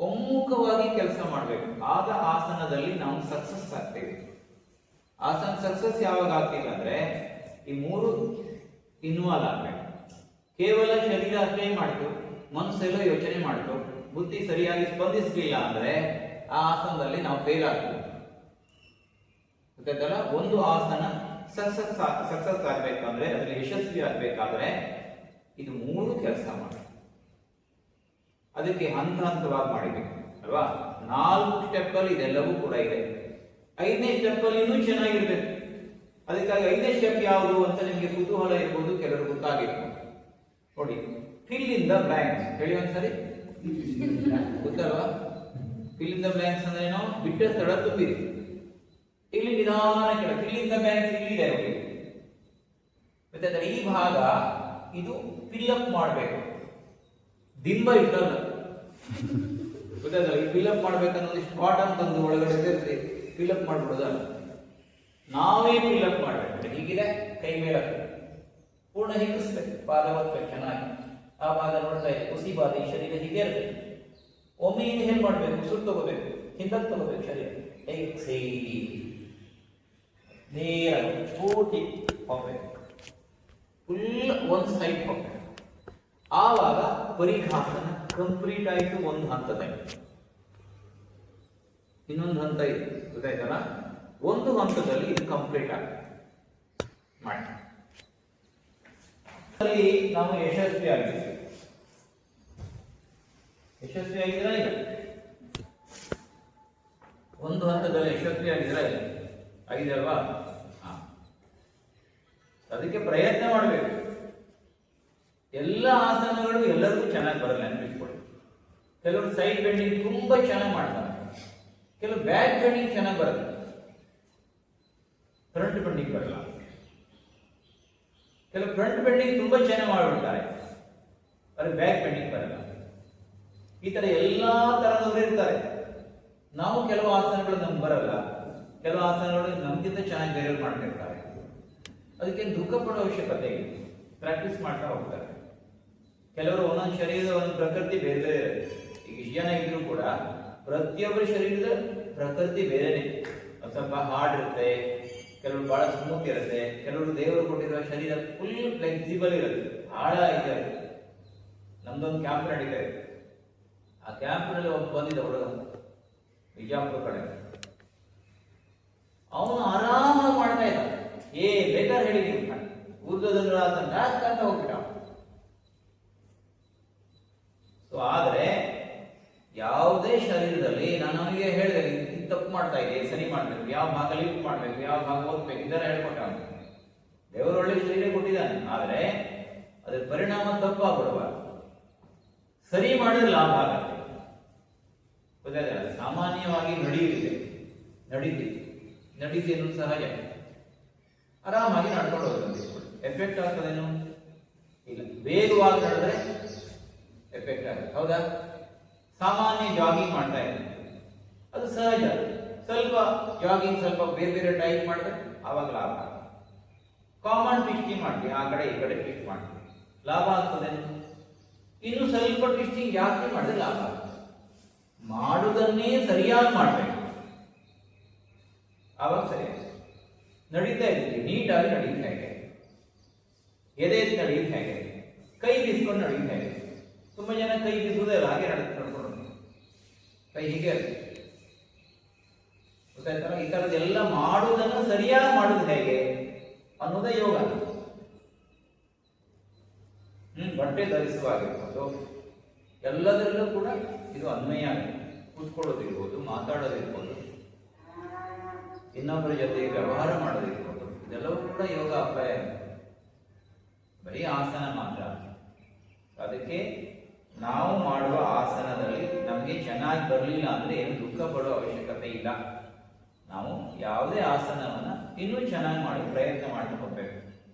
ಒಮ್ಮುಖವಾಗಿ ಕೆಲಸ ಮಾಡಬೇಕು. ಆಗ ಆಸನದಲ್ಲಿ ನಾವು ಸಕ್ಸಸ್ ಆಗ್ತೇವೆ. ಆಸನ ಸಕ್ಸಸ್ ಯಾವಾಗ ಆಗ್ತಿಲ್ಲ ಅಂದ್ರೆ ಈ 3 ಇನ್ವಾಲ್ವ್ ಆಗ್ಬೇಕು. ಕೇವಲ ಶರೀರ ಅಷ್ಟೇ ಮಾಡ್ತು, ಮನಸ್ಸೆಲ್ಲ ಯೋಚನೆ ಮಾಡ್ತು, ಬುದ್ಧಿ ಸರಿಯಾಗಿ ಸ್ಪಂದಿಸಲಿಲ್ಲ ಅಂದ್ರೆ ಆ ಆಸನದಲ್ಲಿ ನಾವು ಫೇಲ್ ಆಗ್ತೀವಿ. ಗೊತ್ತಾಯ್ತಲ್ಲ? ಒಂದು ಆಸನ ಸಕ್ಸಸ್ ಆಗ್ಬೇಕಂದ್ರೆ, ಅದರಲ್ಲಿ ಯಶಸ್ವಿ ಆಗ್ಬೇಕಾದ್ರೆ ಇದು 3 ಕೆಲಸ ಮಾಡಿ. ಅದಕ್ಕೆ ಹಂತವಾಗಿ ಮಾಡಿಬೇಕು ಅಲ್ವಾ? 4 ಸ್ಟೆಪ್ ಅಲ್ಲಿ ಇದೆಲ್ಲವೂ ಕೂಡ ಇದೆ. 5ನೇ ಸ್ಟೆಪ್ ಅಲ್ಲಿ ಇನ್ನೂ ಚೆನ್ನಾಗಿರ್ಬೇಕು. ಅದಕ್ಕಾಗಿ 5ನೇ ಸ್ಟೆಪ್ ಯಾವುದು ಅಂತ ನಿಮಗೆ ಕುತೂಹಲ ಇರ್ಬೋದು, ಕೆಲವರು ಗೊತ್ತಾಗಿರ್ಬೋದು. ನೋಡಿ, ಫಿಲ್ ಇನ್ ದ ಬ್ಲಾಂಕ್ಸ್ ಹೇಳಿ ಒಂದ್ಸರಿ. ಗೊತ್ತಲ್ವಾ? ಫಿಲ್ ಇನ್ ದ ಬ್ಲಾಂಕ್ಸ್ ಅಂದ್ರೆ ಏನೋ? ಬಿಟ್ಟ ಸ್ಥಳ ತುಂಬಿರಿ. ಇಲ್ಲಿ ನಿಧಾನ ಕೆಳ ಫಿಲ್ ಇನ್ ದ ಬ್ಲಾಂಕ್ಸ್ ಇಲ್ಲಿದೆ ನೋಡಿ. ಮತ್ತೆ ಈ ಭಾಗ ಇದು ಫಿಲ್ ಅಪ್ ಮಾಡಬೇಕು. ದಿಂಬ ಇಟ್ಟಲ್ಲ, ಗೊತ್ತಾಯ್ತಲ್ಲ. ಈ ಫಿಲಪ್ ಮಾಡ್ಬೇಕನ್ನೋದು ಇಷ್ಟು ಕಾಟನ್ ತಂದು ಒಳಗಡೆ ಸೇರಿಸಿ ಫಿಲಪ್ ಮಾಡ್ಬಿಡೋದಲ್ಲ, ನಾವೇ ಫಿಲಪ್ ಮಾಡ್ಬೇಕು. ಹೀಗಿದೆ, ಕೈ ಮೇಲೆ ಪೂರ್ಣ ಹಿಗ್ಗಿಸ್ಬೇಕು, ಪಾದ ಒತ್ತಬೇಕು ಚೆನ್ನಾಗಿ. ಆ ಪಾದ ನೋಡ್ತಾ ಇದೆ, ಕುಸಿ ಪಾದ, ಈ ಶರೀರ ಹೀಗೆ ಇರಬೇಕು. ಒಮ್ಮೆ ಇನ್ಹೇಲ್ ಮಾಡಬೇಕು, ಉಸಿರು ತಗೋಬೇಕು, ಹಿಂದಕ್ಕೆ ತಗೋಬೇಕು ಶರೀರ. ಎಕ್ಸೇಲ್, ನೇರ ಪೂರ್ತಿ ಹೋಗ್ಬೇಕು, ಫುಲ್ ಒಂದು ಸೈಡ್ ಹೋಗ್ಬೇಕು. ಆವಾಗ ಪರಿಘಾಸನ ಕಂಪ್ಲೀಟ್ ಆಯಿತು ಒಂದು ಹಂತದಲ್ಲಿ. ಇನ್ನೊಂದು ಹಂತ ಇದೆ, ಗೊತ್ತಾಯ್ತಲ್ಲ. ಒಂದು ಹಂತದಲ್ಲಿ ಇದು ಕಂಪ್ಲೀಟ್ ಆಗುತ್ತೆ ಮಾಡಿ. ನಾವು ಯಶಸ್ವಿ ಆಗಿದ್ದೀವಿ. ಯಶಸ್ವಿ ಆಗಿದ್ರೆ ಇಲ್ಲ, ಒಂದು ಹಂತದಲ್ಲಿ ಯಶಸ್ವಿ ಆಗಿದ್ರೆ ಆಗಿದೆ ಅಲ್ವಾ. ಅದಕ್ಕೆ ಪ್ರಯತ್ನ ಮಾಡಬೇಕು. ಎಲ್ಲ ಆಸನಗಳು ಎಲ್ಲರಿಗೂ ಚೆನ್ನಾಗಿ ಬರಲ್ಲ ನೆನಪಿಟ್ಕೊಳ್ಳಿ. ಕೆಲವರು ಸೈಡ್ ಬೆಂಡಿಂಗ್ ತುಂಬಾ ಚೆನ್ನಾಗಿ ಮಾಡ್ತಾರೆ, ಕೆಲವು ಬ್ಯಾಕ್ ಬೆಂಡಿಂಗ್ ಚೆನ್ನಾಗಿ ಬರುತ್ತೆ, ಫ್ರಂಟ್ ಬೆಂಡಿಂಗ್ ಬರಲ್ಲ. ಕೆಲವು ಫ್ರಂಟ್ ಬೆಂಡಿಂಗ್ ತುಂಬಾ ಚೆನ್ನಾಗಿ ಮಾಡಿಬಿಡ್ತಾರೆ, ಅವ್ರಿಗೆ ಬ್ಯಾಕ್ ಬೆಂಡಿಂಗ್ ಬರಲ್ಲ. ಈ ತರ ಎಲ್ಲಾ ತರದವರು ಇರ್ತಾರೆ. ನಾವು ಕೆಲವು ಆಸನಗಳು ನಮ್ಗೆ ಬರಲ್ಲ, ಕೆಲವು ಆಸನಗಳು ನಮ್ಗಿಂತ ಚೆನ್ನಾಗಿ ಬೇರೆಯವ್ರು ಮಾಡ್ತಿರ್ತಾರೆ. ಅದಕ್ಕೆ ದುಃಖ ಪಡೋ ಅವಶ್ಯಕತೆ ಇಲ್ಲ, ಪ್ರಾಕ್ಟೀಸ್ ಮಾಡ್ತಾ ಹೋಗ್ತಾರೆ. ಕೆಲವರು ಒಂದೊಂದು ಶರೀರದ ಒಂದು ಪ್ರಕೃತಿ ಬೇರೆ ಬೇರೆ ಇರುತ್ತೆ. ಈಗ ಇಷ್ಟು ಜನ ಇದ್ರೂ ಕೂಡ ಪ್ರತಿಯೊಬ್ಬರ ಶರೀರದ ಪ್ರಕೃತಿ ಬೇರೆನೆ. ಸ್ವಲ್ಪ ಹಾರ್ಡ್ ಇರುತ್ತೆ, ಕೆಲವರು ಬಹಳ ಸ್ಮೂತ್ ಇರುತ್ತೆ, ಕೆಲವರು ದೇವರು ಕೊಟ್ಟಿರುವ ಶರೀರ ಫುಲ್ ಫ್ಲೆಕ್ಸಿಬಲ್ ಇರುತ್ತೆ, ಆಳ ಇದೆ. ನಮ್ದೊಂದು ಕ್ಯಾಂಪ್ ನಡೀತಾ ಇದೆ. ಆ ಕ್ಯಾಂಪ್ನಲ್ಲಿ ಒಬ್ಬ ಬಂದಿದ್ದ ಹುಡುಗ, ಬಿಜಾಪುರ ಕಡೆ. ಅವನು ಆರಾಮಾಗಿ ಮಾಡ್ತಾ ಇದ್ದ, ಬೇಕಾದ್ರೆ ಹೇಳಿದೀನಿ ಊರ್ಧ್ವಧನುರಾಸನ ಅಂತ ಹೋಗ್ಬಿಟ್ಟ. ಸೊ ಆದ್ರೆ ಯಾವುದೇ ಶರೀರದಲ್ಲಿ ನಾನು ಅವನಿಗೆ ಹೇಳಿದೆ, ತಪ್ಪು ಮಾಡ್ತಾ ಇದೆ, ಸರಿ ಮಾಡ್ಬೇಕು, ಯಾವ ಭಾಗ ಲಿಫ್ಟ್ ಮಾಡ್ಬೇಕು, ಯಾವ ಭಾಗ ಓದ್ಬೇಕು, ಇದನ್ನ ಹೇಳ್ಕೊಟ್ಟ. ದೇವರು ಒಳ್ಳೆ ಶರೀರ ಕೊಟ್ಟಿದ್ದಾನೆ, ಆದ್ರೆ ಅದ್ರ ಪರಿಣಾಮ ತಪ್ಪಾಗ್ಬಿಡಬಾರ್ದು. ಸರಿ ಮಾಡಿದ್ರೆ ಲಾಭ ಆಗತ್ತೆ. ಗೊತ್ತಾಯ್ತಲ್ಲ. ಸಾಮಾನ್ಯವಾಗಿ ನಡೀತಿ ಅನ್ನೋದು ಸಹಜ. ಆರಾಮಾಗಿ ನಡ್ಕೊಂಡು ಹೋಗುತ್ತೆ, ಎಫೆಕ್ಟ್ ಆಗ್ತದೇನು ಇಲ್ಲ. ವೇಗವಾಗಿ ನಡೆದ್ರೆ ಎಫೆಕ್ಟ್ ಆಗುತ್ತೆ, ಹೌದಾ. ಸಾಮಾನ್ಯ ಜಾಗಿಂಗ್ ಮಾಡ್ತಾ ಇದ್ದಾರೆ, ಅದು ಸಹಜ. ಸ್ವಲ್ಪ ಜಾಗಿಂಗ್ ಸ್ವಲ್ಪ ಬೇರೆ ಬೇರೆ ಟೈಪ್ ಮಾಡಿದ್ರೆ ಆವಾಗ ಲಾಭ. ಕಾಮನ್ ಟ್ವಿಸ್ಟಿಂಗ್ ಮಾಡ್ತೀವಿ, ಆ ಕಡೆ ಈ ಕಡೆ ಟ್ವಿಸ್ಟ್ ಮಾಡ್ತೀವಿ, ಲಾಭ ಆಗ್ತದೇನು. ಇನ್ನು ಸ್ವಲ್ಪ ಟ್ವಿಸ್ಟಿಂಗ್ ಜಾಸ್ತಿ ಮಾಡಿದ್ರೆ ಲಾಭ. ಮಾಡುವುದನ್ನೇ ಸರಿಯಾಗಿ ಮಾಡಬೇಕು, ಆವಾಗ ಸರಿ ನಡೀತಾ ಇದ್ದೀವಿ. ನೀಟಾಗಿ ನಡೆಯುತ್ತೆ ಹೇಗೆ, ಎದೆ ನಡೆಯುತ್ತೆ ಹೇಗೆ, ಕೈ ಬೀಸ್ಕೊಂಡು ನಡೆಯುತ್ತೆ ಹೇಗೆ. ತುಂಬಾ ಜನ ಕೈ ಬೀಸುವುದೇ ಇಲ್ಲ, ಹಾಗೆ ನಡ್ಕೊಂಡು ಕೈ ಹೀಗೆ ಗೊತ್ತಾಯ್ತಲ್ಲ. ಈ ತರದೆಲ್ಲ ಮಾಡುವುದನ್ನು ಸರಿಯಾಗಿ ಮಾಡುವುದು ಹೇಗೆ ಅನ್ನೋದೇ ಯೋಗ. ಬಟ್ಟೆ ಧರಿಸುವಾಗಿರ್ಬೋದು, ಎಲ್ಲದರಲ್ಲೂ ಕೂಡ ಇದು ಅನ್ವಯ ಆಗಿದೆ. ಕೂತ್ಕೊಳ್ಳೋದಿರ್ಬೋದು, ಮಾತಾಡೋದಿರ್ಬೋದು, ಇನ್ನೊಬ್ಬರ ಜೊತೆ ವ್ಯವಹಾರ ಮಾಡೋದಿರ್ಬೋದು, ಇದೆಲ್ಲವೂ ಕೂಡ ಯೋಗ ಅಪ್ಲೈ ಆಗಿದೆ. ಬರೀ ಆಸನ ಮಾತ್ರ. ಅದಕ್ಕೆ ನಾವು ಮಾಡುವ ಆಸನದಲ್ಲಿ ನಮಗೆ ಚೆನ್ನಾಗಿ ಬರಲಿಲ್ಲ ಅಂದ್ರೆ ಏನು ದುಃಖ ಪಡೋ ಅವಶ್ಯಕತೆ ಇಲ್ಲ. ನಾವು ಯಾವುದೇ ಆಸನವನ್ನ ಇನ್ನೂ ಚೆನ್ನಾಗಿ ಮಾಡಿ ಪ್ರಯತ್ನ ಮಾಡಿ ಹೋಗ್ಬೇಕು.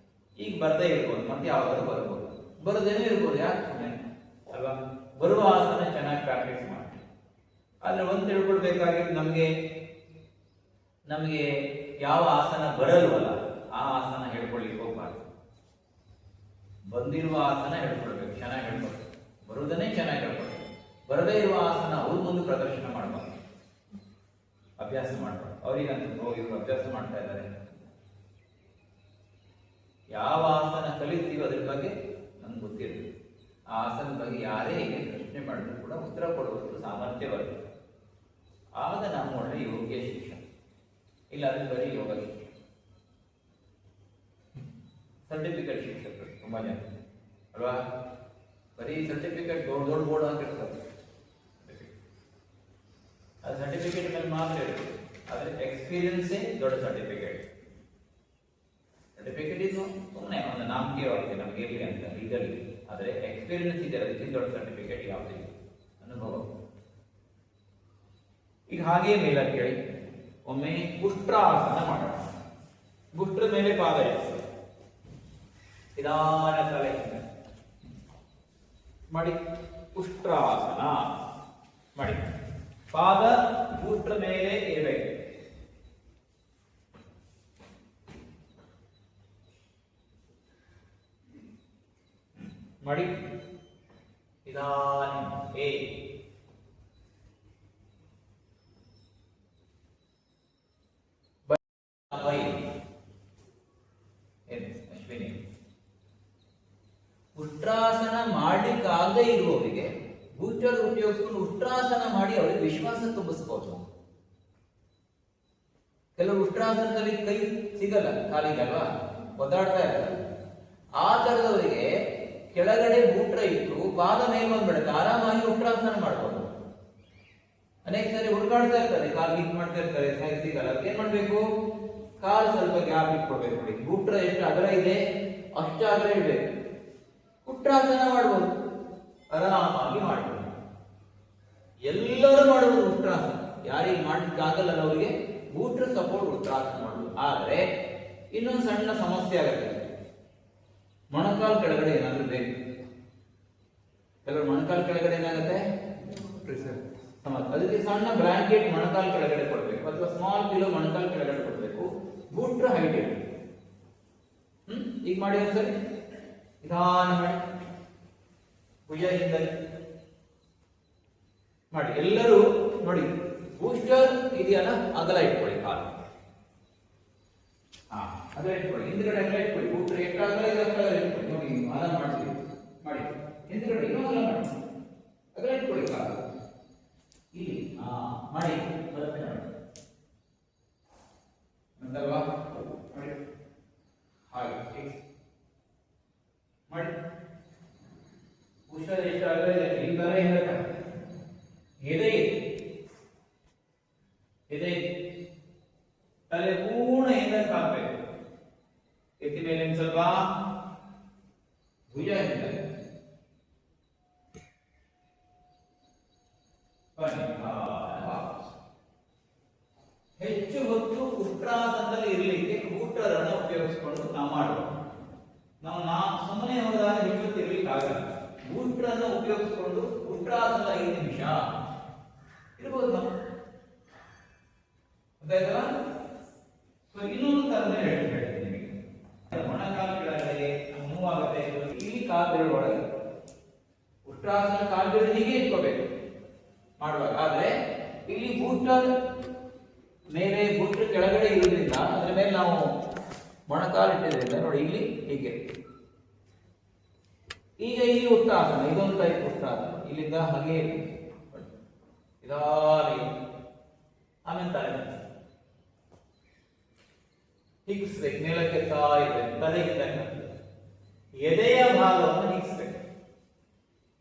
ಈಗ ಬರದೇ ಇರ್ಬೋದು, ಮತ್ತೆ ಯಾವಾಗಾದ್ರೂ ಬರ್ಬೋದು, ಬರದೇನೂ ಇರ್ಬೋದು, ಯಾಕೆ ಸುಮ್ಮನೆ ಅಲ್ವಾ. ಬರುವ ಆಸನ ಚೆನ್ನಾಗಿ ಪ್ರಾಕ್ಟೀಸ್ ಮಾಡಿ. ಆದ್ರೆ ಒಂದು ತಿಳ್ಕೊಳ್ಬೇಕಾಗಿದ್ದು, ನಮಗೆ ಯಾವ ಆಸನ ಬರಲ್ವಲ್ಲ ಆ ಆಸನ ಹೇಳ್ಕೊಳ್ಳಿಕ್ಕೆ ಹೋಗ್ಬಾರ್ದು. ಬಂದಿರುವ ಆಸನ ಹೇಳ್ಕೊಳ್ಬೇಕು, ಚೆನ್ನಾಗಿ ಹೇಳ್ಕೊಳ್ಬೇಕು. ಬರುವುದನ್ನೇ ಚೆನ್ನಾಗಿ ಹೇಳ್ಕೊಳ್ಬೇಕು. ಬರದೇ ಇರುವ ಆಸನ ಅವ್ರ ಮುಂದೆ ಪ್ರದರ್ಶನ ಮಾಡಬಾರ್ದು, ಅಭ್ಯಾಸ ಮಾಡಬಾರ್ದು. ಅವ್ರಿಗಂತ ಇವರು ಅಭ್ಯಾಸ ಮಾಡ್ತಾ ಇದ್ದಾರೆ. ಯಾವ ಆಸನ ಕಲಿತೀವಿ ಅದ್ರ ಬಗ್ಗೆ ನಮ್ಗೆ ಗೊತ್ತಿರುತ್ತೆ. ಆ ಆಸನದ ಬಗ್ಗೆ ಯಾರೇ ಹೇಗೆ ಪ್ರಶ್ನೆ ಮಾಡಿದ್ರು ಕೂಡ ಉತ್ತರ ಕೊಡುವಷ್ಟು ಸಾಮರ್ಥ್ಯ ಬರುತ್ತೆ. ಆಗ ನಾವು ಒಳ್ಳೆ ಯೋಗ್ಯ ಶಿಕ್ಷಣ. ಇಲ್ಲ ಅಂದ್ರೆ ಬರೀ ಯೋಗ ಶಿಕ್ಷಣ, ಸರ್ಟಿಫಿಕೇಟ್ ಶಿಕ್ಷಕರು ತುಂಬಾ ಜನ ಅಲ್ವಾ. ಬರೀ ಸರ್ಟಿಫಿಕೇಟ್ ದೊಡ್ಡ ಬೋರ್ಡ್ ಹಾಕಿರ್ತಾರೆ, ಅದು ಸರ್ಟಿಫಿಕೇಟ್ ಮೇಲೆ ಮಾತ್ರ ಇರುತ್ತೆ. ಆದ್ರೆ ಎಕ್ಸ್ಪೀರಿಯನ್ಸೇ ದೊಡ್ಡ ಸರ್ಟಿಫಿಕೇಟ್. ಸರ್ಟಿಫಿಕೇಟ್ ಇದು ಸುಮ್ಮನೆ ಒಂದು ನಾಮಕೀಯವಾಗಿದೆ, ನಮ್ಗೆ ಇರಲಿ ಅಂತ ಲೀಗಲಿ. ಆದರೆ ಎಕ್ಸ್ಪೀರಿಯನ್ಸ್ ಇದೆ, ಅದಕ್ಕಿಂತ ದೊಡ್ಡ ಸರ್ಟಿಫಿಕೇಟ್ ಯಾವುದಿಲ್ಲ, ಅನುಭವ. ಈಗ ಹಾಗೆ ಮೇಲ ಕೇಳಿ, ಒಮ್ಮೆ ಉಷ್ಟ್ರಾಸನ ಮಾಡೋಣ. ಗುಷ್ಟ್ರ ಮೇಲೆ ಪಾದ ಇರಿಸಿ, ನಿಧಾನ ತಲೆ ಮಾಡಿ ಉಷ್ಟ್ರಾಸನ ಮಾಡಿ. ಪಾದ ಬೂಟ್ರ ಮೇಲೆ ಇರಬೇಕು. ಮಾಡಿ. ಇದಾನಿ ಎ ಅಶ್ವಿನಿ. ಉಷ್ಟ್ರಾಸನ ಮಾಡ್ಲಿಕ್ಕಾಗದೇ ಇರುವವರಿಗೆ ಬೂಟರ್ ಉಪಯೋಗಿಸ್ಕೊಂಡು ಉಷ್ಟ್ರಾಸನ ಮಾಡಿ ಅವರಿಗೆ ವಿಶ್ವಾಸ ತುಂಬಿಸ್ಬೋದು. ಕೆಲವರು ಉಷ್ಟ್ರಾಸನದಲ್ಲಿ ಕೈ ಸಿಗಲ್ಲ, ಕಾಲಿಗೆ ಅಲ್ವಾ, ಒದ್ದಾಡ್ತಾ ಇರ್ತಾರೆ. ಆ ತರದವರಿಗೆ ಕೆಳಗಡೆ ಬೂಟ್ರ ಇಟ್ಟು ಪಾದ ಮೇಲೆ ಬಂದ್ಬಿಡುತ್ತೆ, ಆರಾಮಾಗಿ ಉಷ್ಟ್ರಾಸನ ಮಾಡ್ಬೋದು. ಅನೇಕ ಸಾರಿ ಹುಡುಕಾಡ್ತಾ ಇರ್ತಾರೆ, ಕಾಲು ಹೀಟ್ ಮಾಡ್ತಾ ಇರ್ತಾರೆ, ಸಿಗಲ್ಲ. ಏನ್ ಮಾಡ್ಬೇಕು? ಕಾಲು ಸ್ವಲ್ಪ ಗ್ಯಾಪ್ ಇಟ್ಕೊಡ್ಬೇಕು. ನೋಡಿ, ಬೂಟ್ರ ಎಷ್ಟು ಅಗಲ ಇದೆ ಅಷ್ಟು ಅಗಲ ಇಡ್ಬೇಕು. ಉಷ್ಟ್ರಾಸನ ಮಾಡ್ಬೋದು, ಆರಾಮಾಗಿ ಮಾಡ್ಬೋದು. ಎಲ್ಲರೂ ಮಾಡುವುದು ಉಷ್ಟ್ರಾಸನ. ಯಾರಿಗೆ ಮಾಡ್ಲಿಕ್ಕೆ ಆಗಲ್ಲ ಅವರಿಗೆ ಬೂಟ್ರ ಸಪೋರ್ಟ್ ಉಷ್ಟ್ರಾಸನ ಮಾಡುದು. ಆದ್ರೆ ಇನ್ನೊಂದು ಸಣ್ಣ ಸಮಸ್ಯೆ ಆಗುತ್ತೆ, ಮೊಣಕಾಲು ಕೆಳಗಡೆ ಏನಾದ್ರೂ ಬೇಕು. ಕೆಲವರು ಮೊಣಕಾಲು ಕೆಳಗಡೆ ಏನಾಗುತ್ತೆ, ಅದಕ್ಕೆ ಸಣ್ಣ ಬ್ಲಾಂಕೆಟ್ ಮೊಣಕಾಲು ಕೆಳಗಡೆ ಕೊಡ್ಬೇಕು, ಅಥವಾ ಸ್ಮಾಲ್ ಪಿಲೋ ಮೊಣಕಾಲು ಕೆಳಗಡೆ ಕೊಡ್ಬೇಕು. ಬೂಟ್ರ ಹೈಟ್ ಇರಬೇಕು. ಈಗ ಮಾಡಿ ಒಂದ್ಸರಿ, ನಿಧಾನ ಮಾಡಿ, ಭುಜ ಹಿಂದೆ ಮಾಡಿ. ಎಲ್ಲರೂ ನೋಡಿ, ಬೂಸ್ಟರ್ ಇದೆಯಲ್ಲ ಅಗಲ ಇಟ್ಕೊಳ್ಳಿ, ಕಾಲು ಅಗಲ ಇಟ್ಕೊಳ್ಳಿ, ಹಿಂದ್ಗಡೆ ಅಗಲ ಇಟ್ಕೊಳ್ಳಿ. ಬೂಸ್ಟರ್ ಎಷ್ಟು ಅಗಲ ಇದೆ ಅಗಲ ಇಟ್ಕೊಳ್ಳಿ. ನೋಡಿ, ಅಗಲ ಮಾಡ್ತೀವಿ ಮಾಡಿ, ಹಿಂದ್ಗಡೆ ಇನ್ನೂ ಅಗಲ ಮಾಡಿ, ಅಗಲ ಇಟ್ಕೊಳ್ಳಿ ಕಾಲು ಇಲ್ಲಿ ಮಾಡಿ. ಬರುತ್ತೆ ನೋಡಿ, ಅಂತಲ್ವಾ? ಮಾಡಿ ಹಾಗೆ ಮಾಡಿ. ಬೂಸ್ಟರ್ ಎಷ್ಟು ಅಗಲ ಇದೆ ಈ ತರ ಇರಬೇಕು. ಎದೆ ತಲೆ ಪೂರ್ಣ ಹಿಂದಕ್ಕೆ ಹಾಕ್ಬೇಕು. ಎತ್ತಿ ಮೇಲೆ ಸ್ವಲ್ಪ ಭುಜ ಹಿಂದೆ ಹೆಚ್ಚು ಹೊತ್ತು ಉಷ್ಟ್ರಾಸನದಲ್ಲಿ ಇರಲಿಕ್ಕೆ ಬೂಟರನ್ನು ಉಪಯೋಗಿಸಿಕೊಂಡು ನಾವು ಮಾಡಬಹುದು. ನಾವು ಸುಮ್ಮನೆ ಹೋದಾಗ ಹೆಚ್ಚು ಇರ್ಲಿಕ್ಕೆ ಆಗಲ್ಲ. ಬೂಟರನ್ನು ಉಪಯೋಗಿಸಿಕೊಂಡು ಉಷ್ಟ್ರಾಸನ 5 ನಿಮಿಷ ಇರ್ಬೋದು ನಾವು. ಗೊತ್ತಾಯ್ತಲ್ಲ? ಸೊ ಇನ್ನೊಂದು ತರನೇ ಹೇಳ್ತೀನಿ ನಿಮಗೆ. ಮೊಣಕಾಲು ಕೆಳಗಡೆ ಮೂವ್ ಆಗುತ್ತೆ, ಇಲ್ಲಿ ಕಾಲು ಒಳಗೆ ಉಷ್ಟ್ರಾಸನ ಕಾಲು ಹೀಗೆ ಇಟ್ಕೋಬೇಕು ಮಾಡುವಾಗ. ಆದ್ರೆ ಇಲ್ಲಿ ಬೂಟರ್ ಮೇಲೆ ಬೂಟರ್ ಕೆಳಗಡೆ ಇರೋದ್ರಿಂದ ಅದ್ರ ಮೇಲೆ ನಾವು ಮೊಣಕಾಲು ಇಟ್ಟಿದ್ರಿಂದ ನೋಡಿ ಇಲ್ಲಿ ಹೀಗೆ. ಈಗ ಇಲ್ಲಿ ಉಷ್ಟ್ರಾಸನ, ಇದೊಂದು ಟೈಪ್ ಉಷ್ಟ್ರಾಸನ. ಇಲ್ಲಿಂದ ಹಾಗೆ ಇದಾಗಿ ಆಮೇಲೆ ತಲೆ ಹಿಗ್ಸ್ಬೇಕು, ಮೇಲಕ್ಕೆ ಇರ್ಬೇಕು, ತಲೆಗಿಂತ ಎದೆಯ ಭಾಗವನ್ನು ಹಿಗ್ಸ್ಬೇಕು.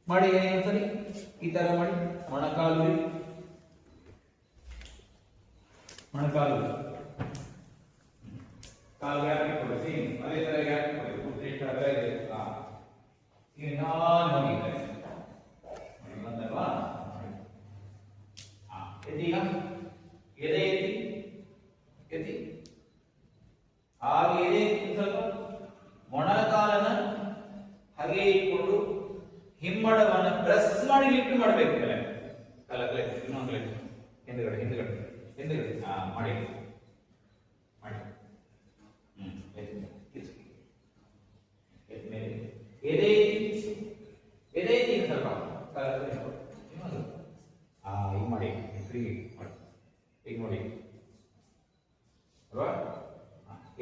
ಮಾಡಿ ಒಂದ್ಸರಿ ಈ ತರ ಮಾಡಿ. ಮೊಣಕಾಲು ಮೊಣಕಾಲು ಕಾಲು ಗ್ಯಾಪ್ ಕೊಡಿಸಿ, ಅದೇ ತರ ಗ್ಯಾಪ್ ಕೊಡಿ. ಎಷ್ಟು ಅಗಲ ಇದೆ ಈಗ ನಾನು ಹೋಗಿದ್ದೆ ಬಂದಲ್ವಾ? ಎದ್ದೀಗ ಎದೆ ಎತ್ತಿ ಎತ್ತಿ ಹಾಗೆ ಎದೆ ಸ್ವಲ್ಪ ಮೊಣಕಾಲನ ಹಾಗೆ ಇಟ್ಕೊಂಡು ಹಿಮ್ಮಡವನ್ನು ಪ್ರೆಸ್ ಮಾಡಿ ಲಿಫ್ಟ್ ಮಾಡಬೇಕು. ಕಲಕಲೆ ಇನ್ನೊಂದು ಹಿಂದ್ಗಡೆ ಹಿಂದ್ಗಡೆ ಹಿಂದ್ಗಡೆ ಮಾಡಿ ಮಾಡಿ. ಮೇಲೆ ಎದೆ ಎದೆ ಎತ್ತಿ ಸ್ವಲ್ಪ ಇನ್ನೊಂದು ಈಗ ಮಾಡಿ, ಫ್ರೀ ಮಾಡಿ. ಈಗ ನೋಡಿ ಅಲ್ವಾ?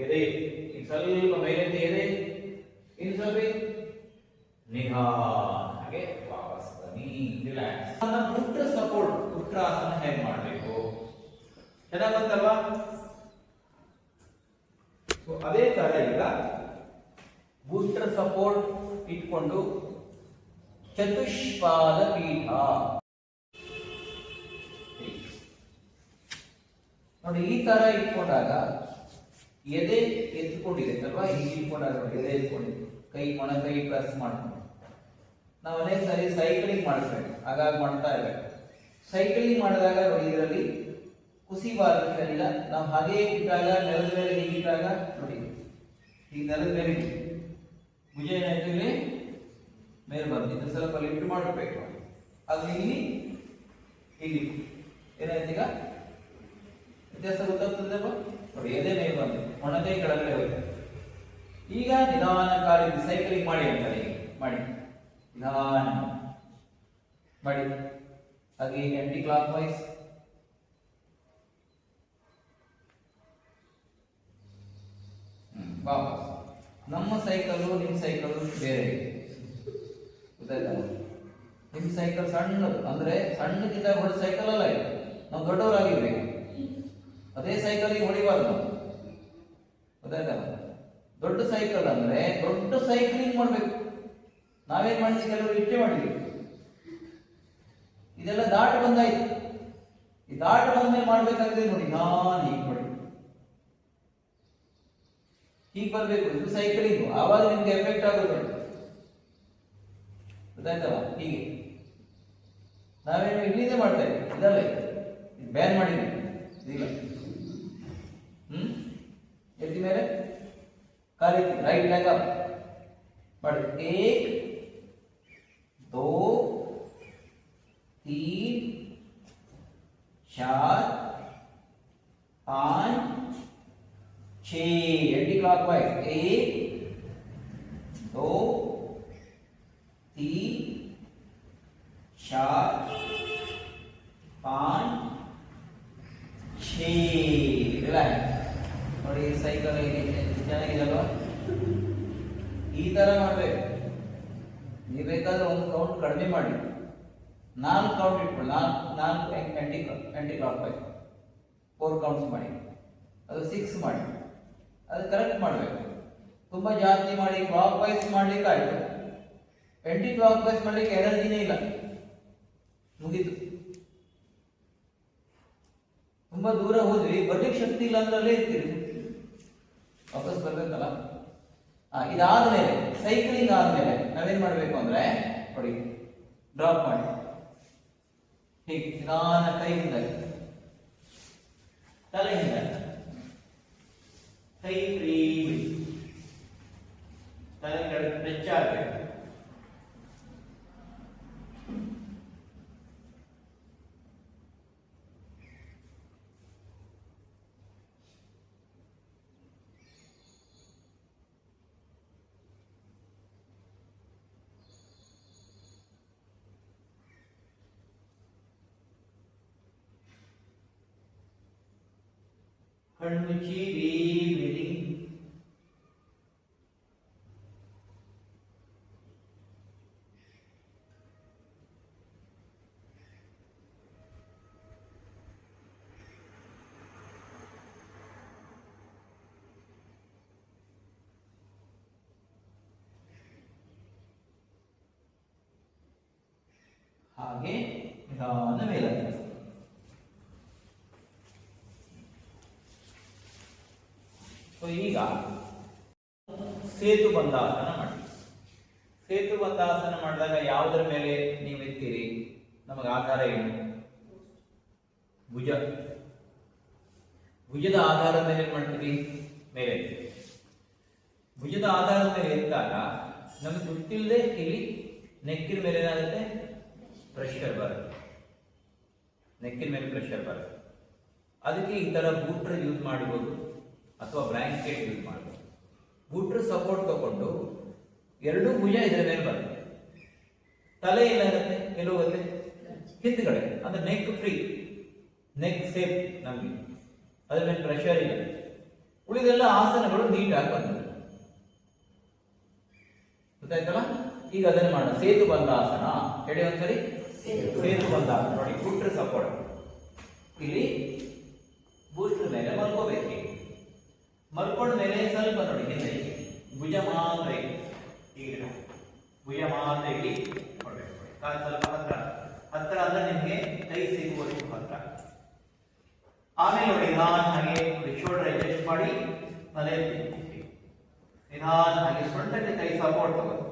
ಎದೆ ಇನ್ನು ಸ್ವಲ್ಪ ಮೇಲೆಂದು ಎದೆ, ಇನ್ನು ಸ್ವಲ್ಪ ನಿಧಾನಕ್ಕೆ ವಾಪಸ್ ಬನ್ನಿ, ರಿಲ್ಯಾಕ್ಸ್. ಬೂಟ್ರ ಸಪೋರ್ಟ್ ಉಷ್ಟ್ರಾಸನ ಹೇಗೆ ಮಾಡಬೇಕು ಚೆನ್ನಾಗಿ ಗೊತ್ತಲ್ವಾ? ಅದೇ ತರ ಈಗ ಬೂಟ್ರ ಸಪೋರ್ಟ್ ಇಟ್ಕೊಂಡು ಚತುಷ್ಪಾದ ಪೀಠ ನೋಡಿ, ಈ ತರ ಇಟ್ಕೊಂಡಾಗ ಎದೆ ಎತ್ಕೊಂಡಿದೆ ಅಲ್ವಾ? ಹೀಗೆ ಇಟ್ಕೊಂಡಾಗ ಎದೆ ಎತ್ಕೊಂಡಿದೆ, ಕೈ ಮೊಣಕೈ ಪ್ರೆಸ್ ಮಾಡ್ಕೊಂಡು. ನಾವು ಅನೇಕ ಸಾರಿ ಸೈಕ್ಲಿಂಗ್ ಮಾಡಿಸ್ಬೇಕು, ಹಾಗಾಗಿ ಮಾಡ್ತಾ ಇರ್ಬೇಕು. ಸೈಕ್ಲಿಂಗ್ ಮಾಡಿದಾಗ ನೋಡಿ, ಇದರಲ್ಲಿ ಕುಸಿಬಾರದು ಶರೀರ. ನಾವು ಹಾಗೆ ಇಟ್ಟಾಗ ನೆಲದ ಮೇಲೆ ಹೀಗಿಟ್ಟಾಗ ನೋಡಿ, ಈಗ ನೆಲದ ಮೇಲೆ ಭುಜ ಏನಾಯ್ತು ಇಲ್ಲಿ ಮೇಲೆ ಬಂದಿದ್ದು, ಸ್ವಲ್ಪ ಲಿಫ್ಟ್ ಮಾಡಬೇಕು. ಆಗ ಇಲ್ಲಿ ಹೀಗೆ ಏನಾಯ್ತು ಈಗ ವ್ಯತ್ಯಾಸ ಗೊತ್ತಾಗ್ತದಪ್ಪ ನೋಡಿ, ಎದೆ ಮೇಲೆ ಬಂದು ಮೊಣಕೈ ಕೆಳಗಡೆ ಹೋಯ್ತು. ಈಗ ನಿಧಾನಕ್ಕಾಗಿ ಸೈಕ್ಲಿಂಗ್ ಮಾಡಿ ಅಂತಾರೆ, ಮಾಡಿ ನಿಧಾನ ಮಾಡಿ. ಹಾಗೆ ಆಂಟಿ ಕ್ಲಾಕ್ ವೈಸ್ ವಾಪಸ್. ನಮ್ಮ ಸೈಕಲ್ ನಿಮ್ಮ ಸೈಕಲ್ ಬೇರೆ, ಗೊತ್ತಾಯ್ತಾ? ನಿಮ್ಮ ಸೈಕಲ್ ಸಣ್ಣದು, ಅಂದ್ರೆ ಸಣ್ಣಕ್ಕಿಂತ ಹೊಡೆದ ಸೈಕಲ್ ಅಲ್ಲ ಇದು, ನಾವು ದೊಡ್ಡವರಾಗಿರ್ಬೇಕು. ಅದೇ ಸೈಕಲಿಗೆ ಹೊಡಿಬಾರ್ದು ನಾವು, ಗೊತ್ತಾಯ್ತಾ? ದೊಡ್ಡ ಸೈಕಲ್ ಅಂದ್ರೆ ದೊಡ್ಡ ಸೈಕ್ಲಿಂಗ್ ಮಾಡ್ಬೇಕು. ನಾವೇನ್ ಮಾಡಿದ್ವಿ, ಕೆಲವರು ಇಷ್ಟೇ ಮಾಡಿದ್ವಿ. ಇದೆಲ್ಲ ದಾಟ ಬಂದಾಯ್ತು. ಈ ದಾಟ ಬಂದ್ಮೇಲೆ ಮಾಡ್ಬೇಕಾದ್ರೆ ನೋಡಿ, ನಾನು ಹೀಗೆ ಮಾಡಿ ಹೀಗೆ ಬರ್ಬೇಕು. ಇದು ಸೈಕ್ಲಿಂಗ್, ಆವಾಗ ನಿಮ್ಗೆ ಎಫೆಕ್ಟ್ ಆಗುತ್ತೆ, ಗೊತ್ತಾಯ್ತಲ್ಲ? ಹೀಗೆ ನಾವೇನು ಇಲ್ಲಿಂದ ಮಾಡ್ತಾ ಇದ್ದೀವಿ, ಇದಲ್ಲ ಬ್ಯಾನ್ ಮಾಡಿದ್ವಿ ಇಲ್ಲ. ಎತ್ತಿ ಮೇಲೆ ಕಾಲಿತ್ತು, ರೈಟ್ ಲೆಗ್ ಅಪ್ ಮಾಡಿ. 1 2 3 4 5 6 एंटी क्लॉकवाइज 1 2 3 4 5 6 ರಿಲ್ಯಾಕ್ಸ್ ನೋಡಿ. ಸೈಕಲ್ ಚೆನ್ನಾಗಿದಲ್ವಾ? ಈ ತರ ಮಾಡ್ಬೇಕು. ನೀವು ಬೇಕಾದ್ರೆ ಒಂದು ಕೌಂಟ್ ಕಡಿಮೆ ಮಾಡಿ, 4 ಕೌಂಟ್ ಇಟ್ಕೊಳ್ಳಿ. 4 ಆಂಟಿ ಕ್ಲಾಕ್ ವೈಸ್ 4 ಕೌಂಟ್ಸ್ ಮಾಡಿ, ಅದು 6 ಮಾಡಿ. ಅದು ಕರೆಕ್ಟ್ ಮಾಡಬೇಕು. ತುಂಬಾ ಜಾಸ್ತಿ ಮಾಡಿ ಕ್ಲಾಕ್ ವೈಸ್ ಮಾಡ್ಲಿಕ್ಕೆ ಆಯ್ತು, ಆಂಟಿ ಕ್ಲಾಕ್ ವೈಸ್ ಮಾಡ್ಲಿಕ್ಕೆ ಎನರ್ಜಿನೇ ಇಲ್ಲ, ಮುಗೀತು. ತುಂಬಾ ದೂರ ಹೋದ್ವಿ, ಬರ್ಲಿಕ್ಕೆ ಶಕ್ತಿ ಇಲ್ಲ ಅಂದ್ರೆ ಅಲ್ಲೇ ಇರ್ತೀರಿ, ವಾಪಸ್ ಬರ್ಬೇಕಲ್ಲ. ಇದಾದ್ಮೇಲೆ ಸೈಕ್ಲಿಂಗ್ ಆದ್ಮೇಲೆ ನಾವೇನ್ ಮಾಡ್ಬೇಕು ಅಂದ್ರೆ ನೋಡಿ, ಡ್ರಾಪ್ ಮಾಡಿ ಹೀಗೆ ನಿಧಾನ, ಕೈಯಿಂದ ತಲೆಯಿಂದ ಕೈ ಫ್ರೀ, ತಲೆ ಕೆಳಗೆ ಸ್ಟ್ರೆಚ್ ಆಗಬೇಕು. ಕಣ್ಮುಚ್ಚಿ breathing. ಹಾಗೆ ನಿಧಾನ ಮೇಲೆ. ಈಗ ಸೇತು ಬಂಧಾಸನ ಮಾಡಿ. ಸೇತು ಬಂಧಾಸನ ಮಾಡಿದಾಗ ಯಾವುದರ ಮೇಲೆ ನೀವು ಎತ್ತೀರಿ? ನಮಗೆ ಆಧಾರ ಏನು? ಭುಜ. ಭುಜದ ಆಧಾರದ ಮೇಲೆ ಏನ್ ಮಾಡ್ತೀವಿ? ಮೇಲೆ. ಭುಜದ ಆಧಾರದ ಮೇಲೆ ಎತ್ತಾಗ ನಮಗೆ ಗೊತ್ತಿಲ್ಲದೆ ಇಲ್ಲಿ ನೆಕ್ಕಿನ ಮೇಲೆ ಏನಾಗುತ್ತೆ? ಪ್ರೆಷರ್ ಬರುತ್ತೆ. ನೆಕ್ಕಿನ ಮೇಲೆ ಪ್ರೆಷರ್ ಬರುತ್ತೆ. ಅದಕ್ಕೆ ಈ ತರ ಬೂಟ್ರ್ ಯೂಸ್ ಮಾಡಬಹುದು ಅಥವಾ ಬ್ಲಾಂಕೆಟ್ ಯೂಸ್ ಮಾಡಬಹುದು. ಬೂಟ್ರ್ ಸಪೋರ್ಟ್ ತಗೊಂಡು ಎರಡೂ ಭುಜ ಇದರ ಮೇಲೆ ಬರುತ್ತೆ. ತಲೆ ಏನಾಗುತ್ತೆ? ಎಲ್ಲೋಗುತ್ತೆ? ಹಿಂದ್ಗಡೆ, ಅಂದ್ರೆ ನೆಕ್ ಫ್ರೀ, ನೆಕ್ ಸೇಫ್. ನಮಗೆ ಅದ್ರ ಮೇಲೆ ಪ್ರೆಷರ್ ಇಲ್ಲ. ಉಳಿದೆಲ್ಲ ಆಸನಗಳು ನೀಟಾಗಿ ಬಂದಿದೆ, ಗೊತ್ತಾಯ್ತಲ್ಲ? ಈಗ ಅದನ್ನು ಮಾಡೋಣ. ಸೇತು ಬಂದ ಆಸನ ಹೇಳಿ ಒಂದ್ಸರಿ. ಸೇತು ಬಂದ ಆಸನ ನೋಡಿ, ಬೂಟ್ರ್ ಸಪೋರ್ಟ್. ಇಲ್ಲಿ ಬೂಟ್ರ್ ಮೇಲೆ ಮಲ್ಕೋಬೇಕು. ಮಲ್ಕೊಂಡ ಮೇಲೆ ಸ್ವಲ್ಪ ನೋಡಿ ಹಿಂದೆ ಭುಜ ಮಾತ್ರ ಈಗ ಭುಜ ಮಾತ್ರ ಇಲ್ಲಿ ಕೊಡ್ಬೇಕು. ಕಾಲು ಸ್ವಲ್ಪ ಹತ್ರ ಹತ್ರ ಅಂದ್ರೆ ನಿಮಗೆ ಕೈ ಸಿಗುವಷ್ಟು ಹತ್ರ. ಆಮೇಲೆ ನೋಡಿ ನಿಧಾನ ಹಾಗೆ ಶೋಲ್ಡರ್ ಅಡ್ಜಸ್ಟ್ ಮಾಡಿ ತಲೆ ನಿಧಾನ ಹಾಗೆ ಸೊಂಟಕ್ಕೆ ಕೈ ಸಪೋರ್ಟ್ ತಗೋದು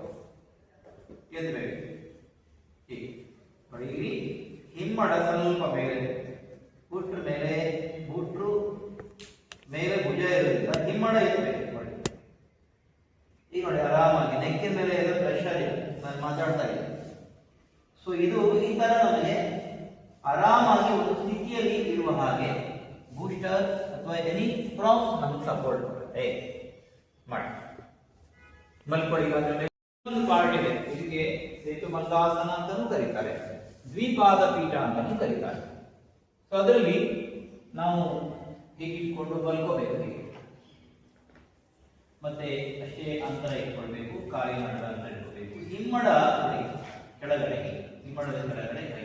ಎದ್ಬೇಕು. ಹೀಗೆ ನೋಡಿ, ಇಲ್ಲಿ ಹಿಮ್ಮಡ ಸ್ವಲ್ಪ ಮೇಲೆ, ಬೂಟ್ರ ಮೇಲೆ, ಬೂಟ್ರು ಮೇಲೆ ಭುಜ ಇರೋದ್ರಿಂದ ಹಿಮ್ಮಡ ಎತ್ತಬೇಕು ನೋಡಿ. ಈಗ ನೋಡಿ ಆರಾಮಾಗಿ ನೆಕ್ಕಿನ ಮೇಲೆ ಇರೋ ಪ್ರೆಷರ್ ಇಲ್ಲ. ನಾನು ಮಾತಾಡ್ತಾ ಇಲ್ಲ, ಸೊ ಇದು ಈ ತರ ನಮಗೆ ಆರಾಮಾಗಿ ಒಂದು ಸ್ಥಿತಿಯಲ್ಲಿ ಇರುವ ಹಾಗೆ ಬೂಸ್ಟರ್ ಅಥವಾ ಎನಿ ಪ್ರಾಪ್ ನಮಗೆ ಸಪೋರ್ಟ್ ಮಾಡುತ್ತೆ. ಮಾಡಿ ಮಲ್ಕೊಳ್ಳಿ. ಒಂದು ಪಾರ್ಟ್ ಇದೆ, ಇದಕ್ಕೆ ಸೇತುಬಂಧಾಸನ ಅಂತಾನೂ ಕರೀತಾರೆ, ದ್ವಿಪಾದ ಪೀಠ ಅಂತಾನೂ ಕರೀತಾರೆ. ಸೊ ಅದರಲ್ಲಿ ನಾವು ಹೀಗೆ ಇಟ್ಕೊಂಡು ಮಲ್ಕೋಬೇಕು, ಹೀಗೆ ಮತ್ತೆ ಅಷ್ಟೇ ಅಂತರ ಇಟ್ಕೊಳ್ಬೇಕು, ಕಾಲಿನ ನಡುವೆ ಅಂತರ ಇಟ್ಕೊಳ್ಬೇಕು. ಹಿಮ್ಮಡ ನೋಡಿ ಕೆಳಗಡೆ, ಹಿಮ್ಮಡದ ಕೆಳಗಡೆ ಕೈ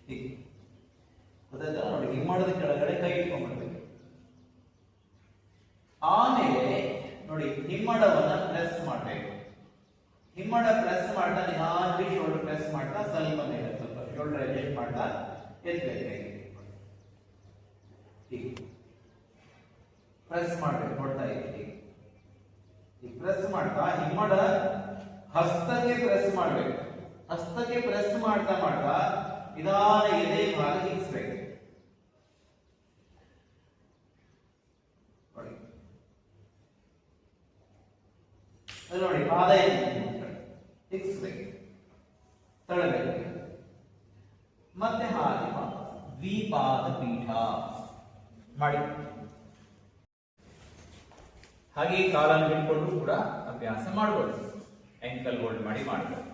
ಹೀಗೆ ಗೊತ್ತಾಯ್ತಾ ನೋಡಿ, ಹಿಮ್ಮಡದ ಕೆಳಗಡೆ ಕೈ ಇಟ್ಕೊಂಡ್ಬಿಡ್ಬೇಕು. ಆಮೇಲೆ ನೋಡಿ ಹಿಮ್ಮಡವನ್ನ ಪ್ರೆಸ್ ಮಾಡಬೇಕು. ಹಿಮ್ಮಡ ಪ್ರೆಸ್ ಮಾಡ್ತಾ ನಿಧಾನವಾಗಿ ಶೋಲ್ಡರ್ ಪ್ರೆಸ್ ಮಾಡ್ತಾ ಸ್ವಲ್ಪ ಮೇಲೆ ಸ್ವಲ್ಪ ಶೋಲ್ಡರ್ ಅಡ್ಜಸ್ಟ್ ಮಾಡ್ತಾ ಎತ್ತಬೇಕು. ಹೀಗೆ ಪ್ರೆಸ್ ಮಾಡ್ಬೇಕು, ನೋಡ್ತಾ ಇದ್ದೀವಿ. ಈ ಪ್ರೆಸ್ ಮಾಡ್ತಾ ಹಿಮ್ಮಡ ಹಸ್ತಕ್ಕೆ ಪ್ರೆಸ್ ಮಾಡ್ಬೇಕು. ಹಸ್ತಕ್ಕೆ ಪ್ರೆಸ್ ಮಾಡ್ತಾ ಮಾಡ್ತಾ ನಿಧಾನ ಎದೆ ಭಾಗ ಹಿಗ್ಸ್ಬೇಕು. ನೋಡಿ ಪಾದ ಹಿಗ್ಸ್ಬೇಕು, ತಳಬೇಕು, ಮತ್ತೆ ಹಾಗೆ ದ್ವಿಪಾದ ಪೀಠ ಮಾಡಿ. ಹಾಗೆ ಕಾಲನ್ನು ಹಿಡ್ಕೊಂಡು ಕೂಡ ಅಭ್ಯಾಸ ಮಾಡ್ಬೋದು, ಆಂಕಲ್ ಹೋಲ್ಡ್ ಮಾಡಿ ಮಾಡ್ಬೋದು.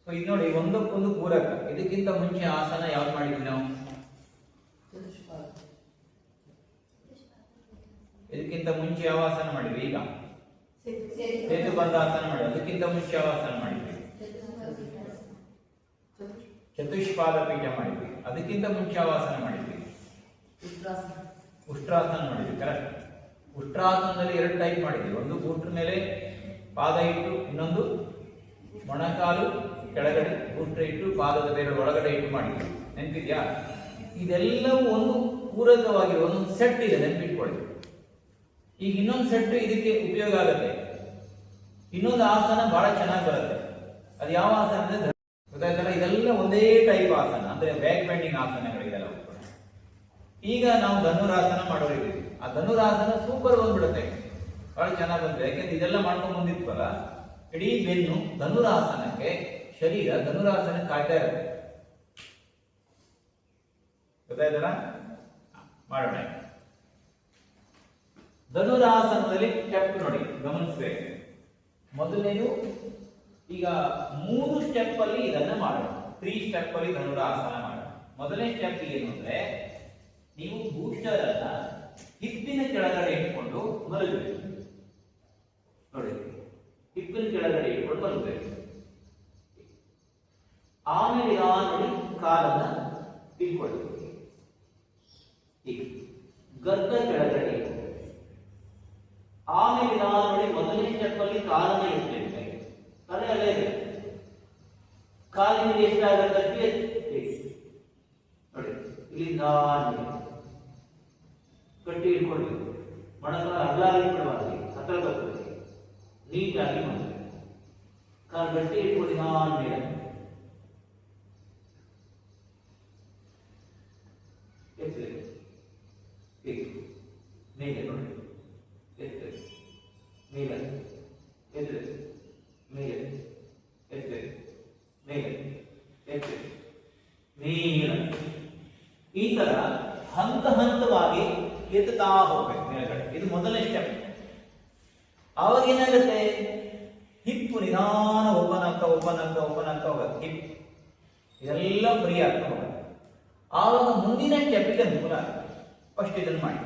ಸೊ ಇದು ನೋಡಿ ಒಂದಕ್ಕೊಂದು ಪೂರಕ. ಇದಕ್ಕಿಂತ ಮುಂಚೆ ಆಸನ ಯಾವ್ದು ಮಾಡಿದ್ವಿ ನಾವು? ಇದಕ್ಕಿಂತ ಮುಂಚೆ ಯಾವ ಆಸನ ಮಾಡಿದ್ವಿ? ಈಗ ಸೇತುಬಂಧಾಸನ ಮಾಡಿದ್ವಿ. ಅದಕ್ಕಿಂತ ಮುಂಚೆ ಯಾವ ಆಸನ ಮಾಡಿದ್ವಿ? ಚತುಷ್ಪಾದ ಪೀಠ ಮಾಡಿದ್ವಿ. ಅದಕ್ಕಿಂತ ಮುಂಚೆ ಯಾವ ಆಸನ ಮಾಡಿದ್ವಿ? ಉಷ್ಟ್ರಾಸನ ಮಾಡಿದ್ವಿ. ಕರೆಕ್ಟ್. ಉಷ್ಟ್ರಾಸನದಲ್ಲಿ ಎರಡು ಟೈಪ್ ಮಾಡಿದ್ವಿ, ಒಂದು ಬೂಟ್ರ ಮೇಲೆ ಪಾದ ಇಟ್ಟು, ಇನ್ನೊಂದು ಮೊಣಕಾಲು ಕೆಳಗಡೆ ಬೂಟ್ರ ಇಟ್ಟು ಪಾದದ ಬೇರೆ ಒಳಗಡೆ ಇಟ್ಟು ಮಾಡಿದ್ವಿ. ನೆನಪಿದ್ಯಾ? ಇದೆಲ್ಲವೂ ಒಂದು ಪೂರಕವಾಗಿರುವ ಒಂದು ಸೆಟ್ ಇದೆ, ನೆನಪಿಟ್ಕೊಳ್ಳಿ. ಈಗ ಇನ್ನೊಂದು ಸೆಟ್ ಇದಕ್ಕೆ ಉಪಯೋಗ ಆಗುತ್ತೆ. ಇನ್ನೊಂದು ಆಸನ ಬಹಳ ಚೆನ್ನಾಗಿ ಬರುತ್ತೆ. ಅದು ಯಾವ ಆಸನ ಅಂದ್ರೆ ಗೊತ್ತಾಯ್ತಲ್ಲ, ಇದೆಲ್ಲ ಒಂದೇ ಟೈಪ್ ಆಸನ, ಅಂದ್ರೆ ಬ್ಯಾಕ್ ಬೆಂಡಿಂಗ್ ಆಸನಗಳಿದೆಲ್ಲ. ಈಗ ನಾವು ಧನುರಾಸನ ಮಾಡೋರಿದ್ದೀವಿ. ಆ ಧನುರಾಸನ ಸೂಪರ್ ಬಂದ್ಬಿಡುತ್ತೆ, ಬಹಳ ಚೆನ್ನಾಗಿ ಬಂದಿದೆ. ಯಾಕೆಂದ್ರೆ ಇದೆಲ್ಲ ಮಾಡ್ಕೊಂಡು ಬಂದಿದ್ವಲ್ಲ, ಇಡೀ ಬೆನ್ನು ಧನುರಾಸನಕ್ಕೆ, ಶರೀರ ಧನುರಾಸನಕ್ಕೆ ಕಾಯ್ತಾ ಇರುತ್ತೆ. ಗೊತ್ತಾಯ್ತಲ್ಲ? ಮಾಡೋಣ. ಧನುರಾಸನದಲ್ಲಿ ಸ್ಟೆಪ್ ನೋಡಿ, ಗಮನಿಸಬೇಕು. ಮೊದಲನೇದು, ಈಗ 3 ಸ್ಟೆಪ್ ಅಲ್ಲಿ ಇದನ್ನ ಮಾಡೋಣ. 3 ಸ್ಟೆಪ್ ಅಲ್ಲಿ ಧನುರಾಸನ ಮಾಡೋಣ. ಮೊದಲನೇ ಸ್ಟೆಪ್ ಏನು ಅಂದ್ರೆ, ನೀವು ಬೂಸ್ಟರ್ ಅನ್ನ ಹಿಪ್ಪಿನ ಕೆಳಗಡೆ ಇಟ್ಕೊಂಡು ಮಲಗಬೇಕು. ನೋಡಿ, ಹಿಪ್ಪಿನ ಕೆಳಗಡೆ ಇಟ್ಕೊಂಡು ಮಲಗಬೇಕು. ಆಮೇಲೆ ನೋಡಿ ಕಾಲನ್ನ ಇಟ್ಕೊಳ್ಬೇಕು, ಹೀಗೆ ಗರ್ದ ಕೆಳಗಡೆ. ಆಮೇಲೆ ನೋಡಿ ಮೊದಲನೇ ಸ್ಟೆಪ್ ಅಲ್ಲಿ ಕಾಲನ್ನ ಇಟ್ಬೇಕು, ತಲೆ ಅಲ್ಲೇ ಇದೆ. ಕಾಲಿನಿಂದ ಎಷ್ಟಾಗತ್ತಷ್ಟೇ ನೋಡಿ, ಇಲ್ಲಿಂದ ಕಟ್ಟಿ ಇಟ್ಕೊಳ್ಬೇಕು. ಮೊಣಕಾಲ ಅಲ್ಲಾಗಿ ಬಿಡಬಾರ್ದು, ಹತ್ರ ಬರ್ತದೆ, ನೀಟಾಗಿ ಮಾಡಬೇಕು. ಕಾಲು ಗಟ್ಟಿ ಇಟ್ಕೊಂಡು ನಾನು ಮೇಲೆ ಮೇಲೆ ನೋಡಿ, ಎತ್ತಬೇಕು, ಮೇಲೆ ಎತ್ತಬೇಕು, ಮೇಲೆ ಎತ್ತಬೇಕು, ಮೇಲೆ ಎತ್ತಬೇಕು, ಮೇಲೆ. ಈ ತರ ಹಂತ ಹಂತವಾಗಿ ಎತ್ತುತ್ತಾ ಹೋಗ್ಬೇಕು ಮೇಲ್ಗಡೆ. ಇದು ಮೊದಲನೇ ಸ್ಟೆಪ್. ಆವಾಗ ಏನಾಗುತ್ತೆ, ಹಿಪ್ಪು ನಿಧಾನ ಓಪನ್ ಆಗ್ತಾ ಹೋಗುತ್ತೆ. ಹಿಪ್ ಇದೆಲ್ಲ ಫ್ರೀ ಆಗ್ತಾ ಹೋಗುತ್ತೆ. ಆವಾಗ ಮುಂದಿನ ಸ್ಟೆಪ್ಗೆ ಅನುಕೂಲ ಆಗುತ್ತೆ. ಫಸ್ಟ್ ಇದನ್ನು ಮಾಡಿ.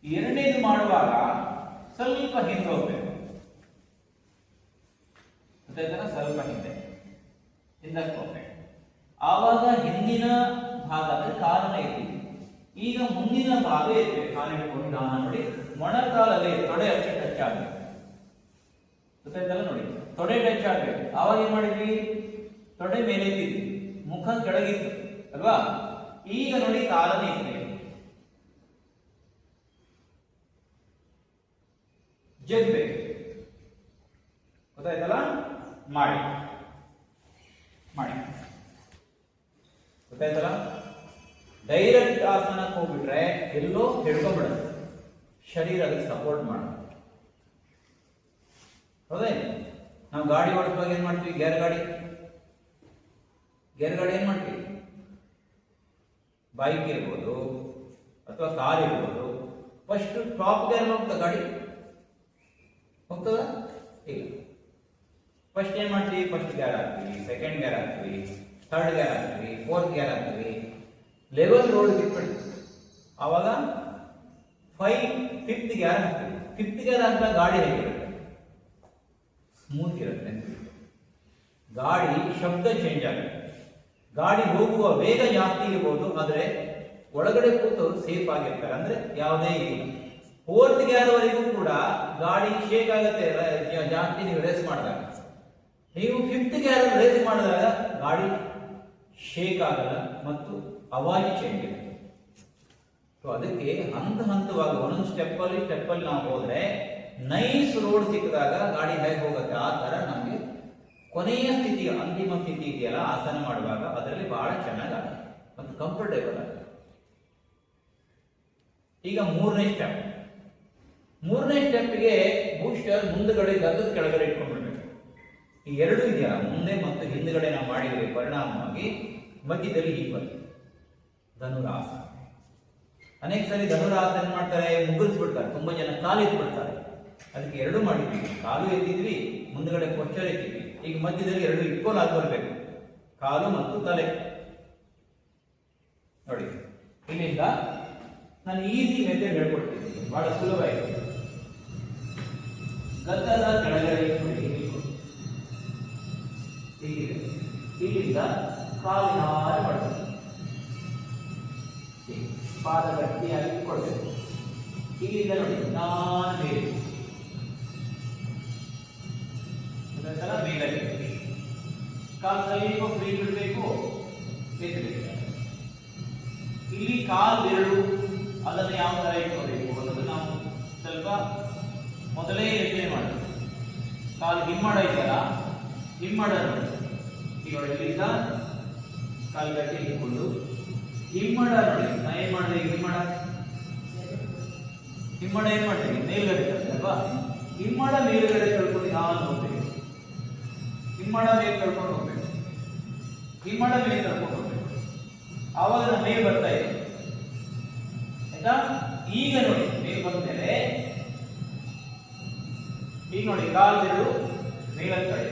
ಎರಡನೇದು ಮಾಡುವಾಗ ಸ್ವಲ್ಪ ಹಿಂದೆ ಹೋಗ್ಬೇಕು, ಸ್ವಲ್ಪ ಹಿಂದಕ್ಕೆ ಹೋಗ್ಬೇಕು. ಆವಾಗ ಹಿಂದಿನ ಭಾಗ ಅಂದ್ರೆ ಕಾಲನ ಎತ್ತಿ, ಈಗ ಮುಂದಿನ ಭಾಗ ಎತ್ತಬೇಕು. ಕಾಲು ಇಟ್ಕೊಂಡು ನಿಧಾನ ನೋಡಿ, ಮೊಣಕಾಲಲ್ಲಿ ತೊಡೆ ಅಷ್ಟೇ ಟಚ್ ಆಗಬೇಕು. ಗೊತ್ತಾಯ್ತಲ್ಲ? ನೋಡಿ, ತೊಡೆ ಟಚ್ ಆಗಬೇಕು. ಆವಾಗ ಏನ್ ಮಾಡಿದ್ವಿ? ತೊಡೆ ಮೇಲೆ ಎತ್ತಿದ್ವಿ, ಮುಖ ಕೆಳಗಿತ್ತು ಅಲ್ವಾ? ಈಗ ನೋಡಿ ಕಾಲನೇ ಎತ್ತಬೇಕು, ಜಗ್ಬೇಕು. ಗೊತ್ತಾಯ್ತಲ್ಲ? ಮಾಡಿ ಮಾಡಿ ಗೊತ್ತಾಯ್ತಲ್ಲ? ಡೈರೆಕ್ಟ್ ಆಸನಕ್ಕೆ ಹೋಗ್ಬಿಟ್ರೆ ಎಲ್ಲೋ ಹಿಡ್ಕೊಂಡ್ಬಿಡುತ್ತೆ, ಶರೀರ ಅದಕ್ಕೆ ಸಪೋರ್ಟ್ ಮಾಡ. ಹೌದೇ? ನಾವು ಗಾಡಿ ಓಡಿಸುವಾಗ ಏನ್ ಮಾಡ್ತೀವಿ? ಗೇರ್ ಗಾಡಿ ಏನ್ ಮಾಡ್ತೀವಿ? ಬೈಕ್ ಇರ್ಬೋದು ಅಥವಾ ಕಾರ್ ಇರ್ಬೋದು, ಫಸ್ಟ್ ಟಾಪ್ ಗೇರ್ ಹೋಗ್ತದ ಗಾಡಿ? ಹೋಗ್ತದ? ಇಲ್ಲ. ಫಸ್ಟ್ ಏನ್ ಮಾಡ್ತೀವಿ? ಫಸ್ಟ್ ಗೇರ್ ಹಾಕ್ತೀವಿ, ಸೆಕೆಂಡ್ ಗೇರ್ ಹಾಕ್ತೀವಿ, ಥರ್ಡ್ ಗೇರ್ ಹಾಕ್ತೀವಿ, ಫೋರ್ತ್ ಗೇರ್ ಹಾಕ್ತೀವಿ, ಲೆವೆಲ್ ರೋಡ್ ಬಿಟ್ಬಿಡ್ತೀವಿ. ಆವಾಗ ಫಿಫ್ತ್ ಗೇರ್ ಹಾಕ್ತೀವಿ. ಫಿಫ್ತ್ ಗೇರ್ ಹಾಕಿದಾಗ ಗಾಡಿ ಹೇಗಿರುತ್ತೆ? ಸ್ಮೂತ್ ಇರುತ್ತೆ. ಗಾಡಿ ಶಬ್ದ ಚೇಂಜ್ ಆಗುತ್ತೆ. ಗಾಡಿ ಹೋಗುವ ವೇಗ ಜಾಸ್ತಿ ಇರ್ಬೋದು, ಆದ್ರೆ ಒಳಗಡೆ ಕೂತು ಸೇಫ್ ಆಗಿರ್ತಾರೆ, ಅಂದ್ರೆ ಯಾವುದೇ ಇಲ್ಲ. ಫೋರ್ತ್ ಗೇರ್ ವರೆಗೂ ಕೂಡ ಗಾಡಿ ಶೇಕ್ ಆಗುತ್ತೆ ಜಾಸ್ತಿ ನೀವು ರೇಸ್ ಮಾಡಿದಾಗ. ನೀವು ಫಿಫ್ತ್ ಗೇರ್ ರೇಸ್ ಮಾಡಿದಾಗ ಗಾಡಿ ಶೇಕ್ ಆಗಲ್ಲ ಮತ್ತು ಅವಾಜ್ ಚೇಂಜ್ ಇರುತ್ತೆ. ಸೊ ಅದಕ್ಕೆ ಹಂತವಾಗಿ ಒಂದೊಂದು ಸ್ಟೆಪ್ಪಲ್ಲಿ ನಾವು ಹೋದ್ರೆ ನೈಸ್ ರೋಡ್ ಸಿಕ್ಕಿದಾಗ ಗಾಡಿ ಹೇಗೆ ಹೋಗುತ್ತೆ ಆ ತರ ನಮಗೆ ಕೊನೆಯ ಸ್ಥಿತಿ, ಅಂತಿಮ ಸ್ಥಿತಿ ಇದೆಯಲ್ಲ ಆಸನ ಮಾಡುವಾಗ ಅದರಲ್ಲಿ ಬಹಳ ಚೆನ್ನಾಗಾಗುತ್ತೆ ಮತ್ತು ಕಂಫರ್ಟೇಬಲ್ ಆಗುತ್ತೆ. ಈಗ ಮೂರನೇ ಸ್ಟೆಪ್ಗೆ ಬೂಸ್ಟರ್ ಮುಂದುಗಡೆ ಗದ್ದದ ಕೆಳಗಡೆ ಇಟ್ಕೊಂಡ್ಬಿಡ್ಬೇಕು. ಈ ಎರಡು ಇದೆಯಲ್ಲ, ಮುಂದೆ ಮತ್ತು ಹಿಂದುಗಡೆ ನಾವು ಮಾಡಿದ್ರೆ ಪರಿಣಾಮವಾಗಿ ಮಧ್ಯದಲ್ಲಿ ಹೀಗೆ ಬರುತ್ತೆ ಧನುರಾಸನ. ಅನೇಕ ಸರಿ ಧನುರಾಸನ ಏನ್ ಮಾಡ್ತಾರೆ? ಮುಗಿಸ್ಬಿಡ್ತಾರೆ. ತುಂಬಾ ಜನ ಕಾಲು ಎತ್ಬಿಡ್ತಾರೆ. ಅದಕ್ಕೆ ಎರಡು ಮಾಡಿದ್ವಿ, ಕಾಲು ಎತ್ತಿದ್ವಿ, ಮುಂದುಗಡೆ ಪೊಶ್ಚರ್ ಎತ್ತಿದ್ವಿ. ಈಗ ಮಧ್ಯದಲ್ಲಿ ಎರಡು ಇಕ್ವಲ್ ಆಗಿ ಬರಬೇಕು, ಕಾಲು ಮತ್ತು ತಲೆ. ನೋಡಿ, ಇಲ್ಲಿಂದ ನಾನು ಈಸಿ ಮೆಥಡ್ ಹೇಳ್ಕೊಡ್ತೀನಿ, ಬಹಳ ಸುಲಭ ಇದೆ. ಗದ್ದದ ಕೆಳಗಡೆ ಹೀಗಿದೆ, ಇಲ್ಲಿಂದ ಕಾಲಿನ ಹಾಗೆ ಮಾಡ್ತೀನಿ, ಪಾದ ಗಟ್ಟಿಯಾಗಿ ಕೊಡ್ಬೇಕು. ಇಲ್ಲಿಂದ ನೋಡಿ ನಾನು ಮೇಲೆ ಮೇಲೆ ಕಾಲು ಸ್ವಲ್ಪ ಫ್ರೀ ಬಿಡಬೇಕು, ಇಲ್ಲಿ ಕಾಲು ಬೆರಳು ಅದನ್ನು ಯಾವ ತರ ಇಟ್ಕೋಬೇಕು ಅನ್ನೋದು ನಾವು ಸ್ವಲ್ಪ ಮೊದಲೇ ಯೋಚನೆ ಮಾಡಬೇಕು. ಕಾಲು ಹಿಮ್ಮಡ ಇದೆಯಲ್ಲ, ಹಿಮ್ಮಡ ನೋಡಿ, ಈಗ ಇಲ್ಲಿಂದ ಕಾಲು ಗಟ್ಟಿ ಇಟ್ಕೊಂಡು ಹಿಮ್ಮಡ ನೋಡಿ. ನಾ ಏನ್ ಮಾಡಿದೆ? ಹಿಮ್ಮಡ ಏನ್ ಮಾಡ್ತೀವಿ? ಮೇಲ್ಗಡೆ ಅಲ್ವಾ? ಹಿಮ್ಮಡ ಮೇಲ್ಗಡೆ ಕಳ್ಕೊಂಡು ನಾನು ಹೋಗ್ಬೇಕು, ಹಿಮ್ಮಡ ಮೇಲೆ ಕಳ್ಕೊಂಡು ಹೋಗ್ಬೇಕು, ಹಿಮ್ಮಡ ಮೇಲೆ ಕಳ್ಕೊಂಡು ಹೋಗ್ಬೇಕು. ಆವಾಗ ನಾನು ಮೇಲೆ ಬರ್ತಾ ಇದೆ ಆಯ್ತಾ? ಈಗ ನೋಡಿ ಮೇಲೆ ಬಂದ್ಮೇಲೆ ಈಗ ನೋಡಿ ಕಾಲು ಬೆರಳು ಮೇಲ ಕಡೆ.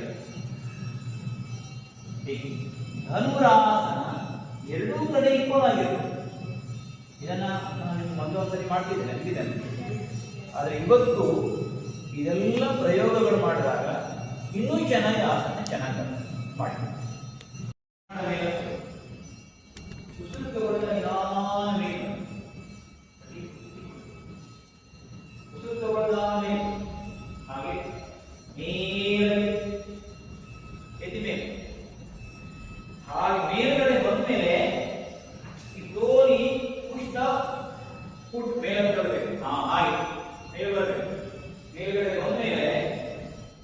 ಧನುರಾಸನ ಎರಡೂ ಕಡೆ ಈಕ್ವಲ್ ಆಗಿರುತ್ತೆ. ಇದನ್ನ ನಾನು ಮೊದಲೊಂದ್ಸರಿ ಮಾಡ್ತಿದ್ದೆ, ನೆನಪಿದೆ. ಆದ್ರೆ ಇವತ್ತು ಇದೆಲ್ಲ ಪ್ರಯೋಗಗಳು ಮಾಡಿದಾಗ ಇನ್ನೂ ಚೆನ್ನಾಗಿ ಆಸನ ಚೆನ್ನಾಗಿ ಮಾಡಿ. ಉಸಿರು ತಗೊಳ್ತಾ ನಿಧಾನ ಮೇಲೆ, ಉಸಿರು ತಗೊಳ್ತಾ ಮೇಲೆ, ಹಾಗೆ ಮೇಲೆ ಎತ್ತಿ ಮೇಲೆ, ಹಾಗೆ ಮೇಲ್ಗಡೆ ಬಂದ್ಮೇಲೆ ಈ ಗೋಲಿ ಪುಷ್ಟ ಫುಟ್ ಮೇಲೆ ಬರಬೇಕು. ಹಾಗೆ ಮೇಲೆ ಬರಬೇಕು. ಮೇಲ್ಗಡೆ ಬಂದ್ಮೇಲೆ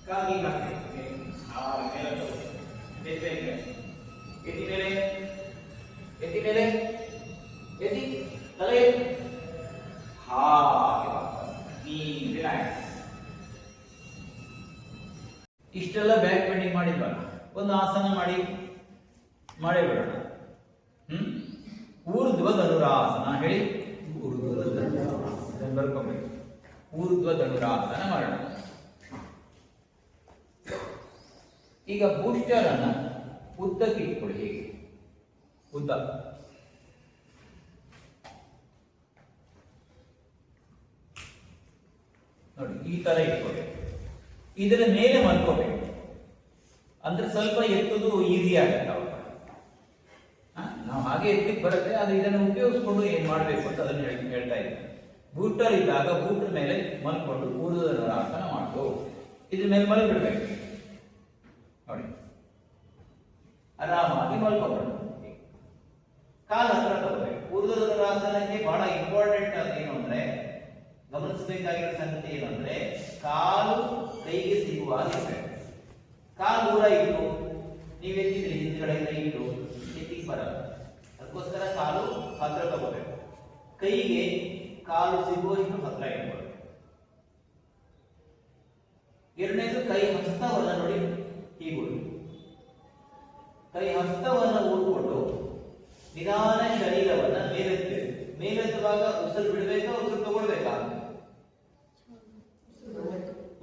ಕಾಗಿ ಹಾಕಬೇಕು. ಹಾಗೆ ಮೇಲೆ ಎತ್ತಿ ಮೇಲೆ, ಎತ್ತಿ ಮೇಲೆ, ಎತ್ತಿ ತಲೆ, ಹಾಗೆ ರಿಲ್ಯಾಕ್ಸ್. ಇಷ್ಟೆಲ್ಲ ಬ್ಯಾಕ್ ಬೆಂಡಿಂಗ್ ಮಾಡಿದ್ವಲ್ಲ, ಒಂದು ಆಸನ ಮಾಡೇ ಬಿಡೋಣ. ಊರ್ಧ್ವ ಧನುರಾಸನ ಹೇಳಿ, ಬರ್ಕೋಬೇಕು. ಊರ್ಧ್ವ ಧನುರಾಸನ ಮಾಡೋಣ. ಈಗ ಬೂಸ್ಟರ್ ಅನ್ನ ಉದ್ದಕ್ಕೆ ಇಟ್ಕೊಳ್ಳಿ. ಹೇಗೆ ಉದ್ದ ನೋಡಿ, ಈ ತರ ಇಟ್ಕೋಬೇಕು. ಇದರ ಮೇಲೆ ಮಲ್ಕೋಬೇಕು, ಅಂದ್ರೆ ಸ್ವಲ್ಪ ಎತ್ತುದು ಈಸಿ ಆಗುತ್ತೆ. ಅವಾಗ ನಾವು ಹಾಗೆ ಎತ್ತಿಗೆ ಬರುತ್ತೆ, ಅದು ಇದನ್ನು ಉಪಯೋಗಿಸ್ಕೊಂಡು ಏನ್ ಮಾಡ್ಬೇಕು ಅಂತ ಅದನ್ನು ಹೇಳ್ತಾ ಇದ್ದೀನಿ. ಬೂಟರ್ ಇದ್ದಾಗ ಬೂಟರ್ ಮೇಲೆ ಮಲ್ಕೊಂಡು ಊರ್ಧ್ವ ಧನುರಾಸನ ಮಾಡ್ಕೋ. ಇದ್ರ ಮೇಲೆ ಮಲ್ಬಿಡ್ಬೇಕು ನೋಡಿ, ಆರಾಮಾಗಿ ಮಲ್ಕೋಬೇಕು. ಕಾಲ ಹತ್ರ ತಗೋಬೇಕು. ಊರ್ಧ್ವ ಧನುರಾಸನಕ್ಕೆ ಬಹಳ ಇಂಪಾರ್ಟೆಂಟ್ ಏನು ಅಂದ್ರೆ, ಗಮನಿಸಬೇಕಾಗಿರೋ ಸಂಗತಿ ಏನಂದ್ರೆ, ಕಾಲು ಕೈಗೆ ಸಿಗುವ ಇರಬೇಕು. ಕಾಲು ದೂರ ಇಟ್ಟು ನೀವು ಎತ್ತಿದ್ರಿ, ಹಿಂದ್ಗಡೆ ಇಟ್ಟು ಎತ್ತಿಗೆ ಬರಲ್ಲ. ಅದಕ್ಕೋಸ್ಕರ ಕಾಲು ಹತ್ರ ತಗೋಬೇಕು. ಕೈಗೆ ಕಾಲು ಸಿಗುವಷ್ಟು ಹತ್ರ ಇಟ್ಕೊಳ್ಬೇಕು. ಎರಡನೇದು, ಕೈ ಹಸ್ತವನ್ನ ನೋಡಿ ಕೈ ಹಸ್ತವನ್ನು ಊದ್ಕೊಂಡು ನಿಧಾನ ಶರೀರವನ್ನ ಮೇಲೆತ್ತಬೇಕು. ಮೇಲೆತ್ತುವಾಗ ಉಸಿರು ಬಿಡಬೇಕಾ, ಉಸಿರು ತಗೊಳ್ಬೇಕಾ?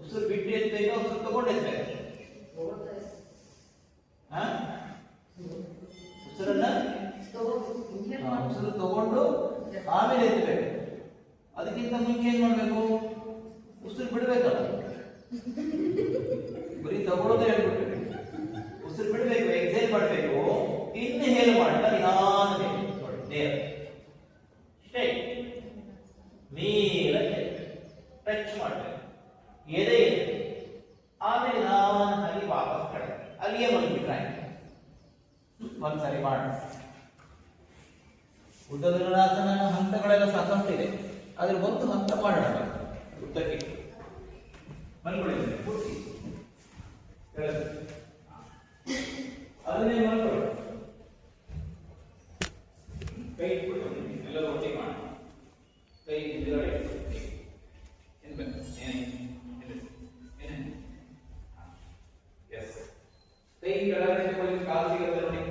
ಉಸಿರು ಬಿಟ್ಟು ಎತ್ತಬೇಕಾ, ಉಸಿರು ತಗೊಂಡು ಎತ್ತಬೇಕಾ? ಉಸಿರು ತಗೊಂಡು ಆಮೇಲೆ ಎತ್ತಬೇಕು. ಅದಕ್ಕಿಂತ ಮುಂಚೆ ಏನ್ ಮಾಡ್ಬೇಕು? ಉಸಿರು ಬಿಡ್ಬೇಕಲ್ಲ, ಬರೀ ತಗೊಳ್ಳೋದೇ ಹೇಳ್ಬಿಟ್ರೆ. ಉಸಿರು ಬಿಡಬೇಕು, ಎಕ್ಸೇಲ್ ಮಾಡಬೇಕು, ಇನ್ಹೇಲ್ ಮಾಡ್ತಾ ನಿಧಾನ ನೋಡಿ, ನೇರ ಸ್ಟ್ರೈಟ್ ಮೇಲಕ್ಕೆ ಟಚ್ ಮಾಡಬೇಕು, ಎದೆ ಆಮೇಲೆ ನಿಧಾನವಾಗಿ ವಾಪಸ್ ಕಡೆ ಅಲ್ಲಿಯೇ ಮಲಗಿಬಿಟ್ರೆ ಒಂದ್ಸರಿ ಮಾಡಿ. ಉದ್ದಧನುರಾಸನ ಹಂತಗಳೆಲ್ಲ ಸಾಕಷ್ಟಿದೆ, ಅದ್ರ ಒಂದು ಹಂತ ಮಾಡೋಣ. ಉದ್ದಕ್ಕೆ ಮಲ್ಕೊಳ್ಳಿ, ಪೂರ್ತಿ ಅದನ್ನೇ ಮಲ್ಕೊಳ್ಳಿ. ಕೈ ಇಟ್ಬಿಟ್ಟು ಎಲ್ಲರೂ ಒಟ್ಟಿಗೆ ಮಾಡಿ. ಕೈ ಹಿಂದುಗಡೆ ಕೈ ಕೆಳಗಡೆ ತಗೊಳ್ಳಿ, ಕಾಲು ಸಿಗುತ್ತೆ ನೋಡಿ,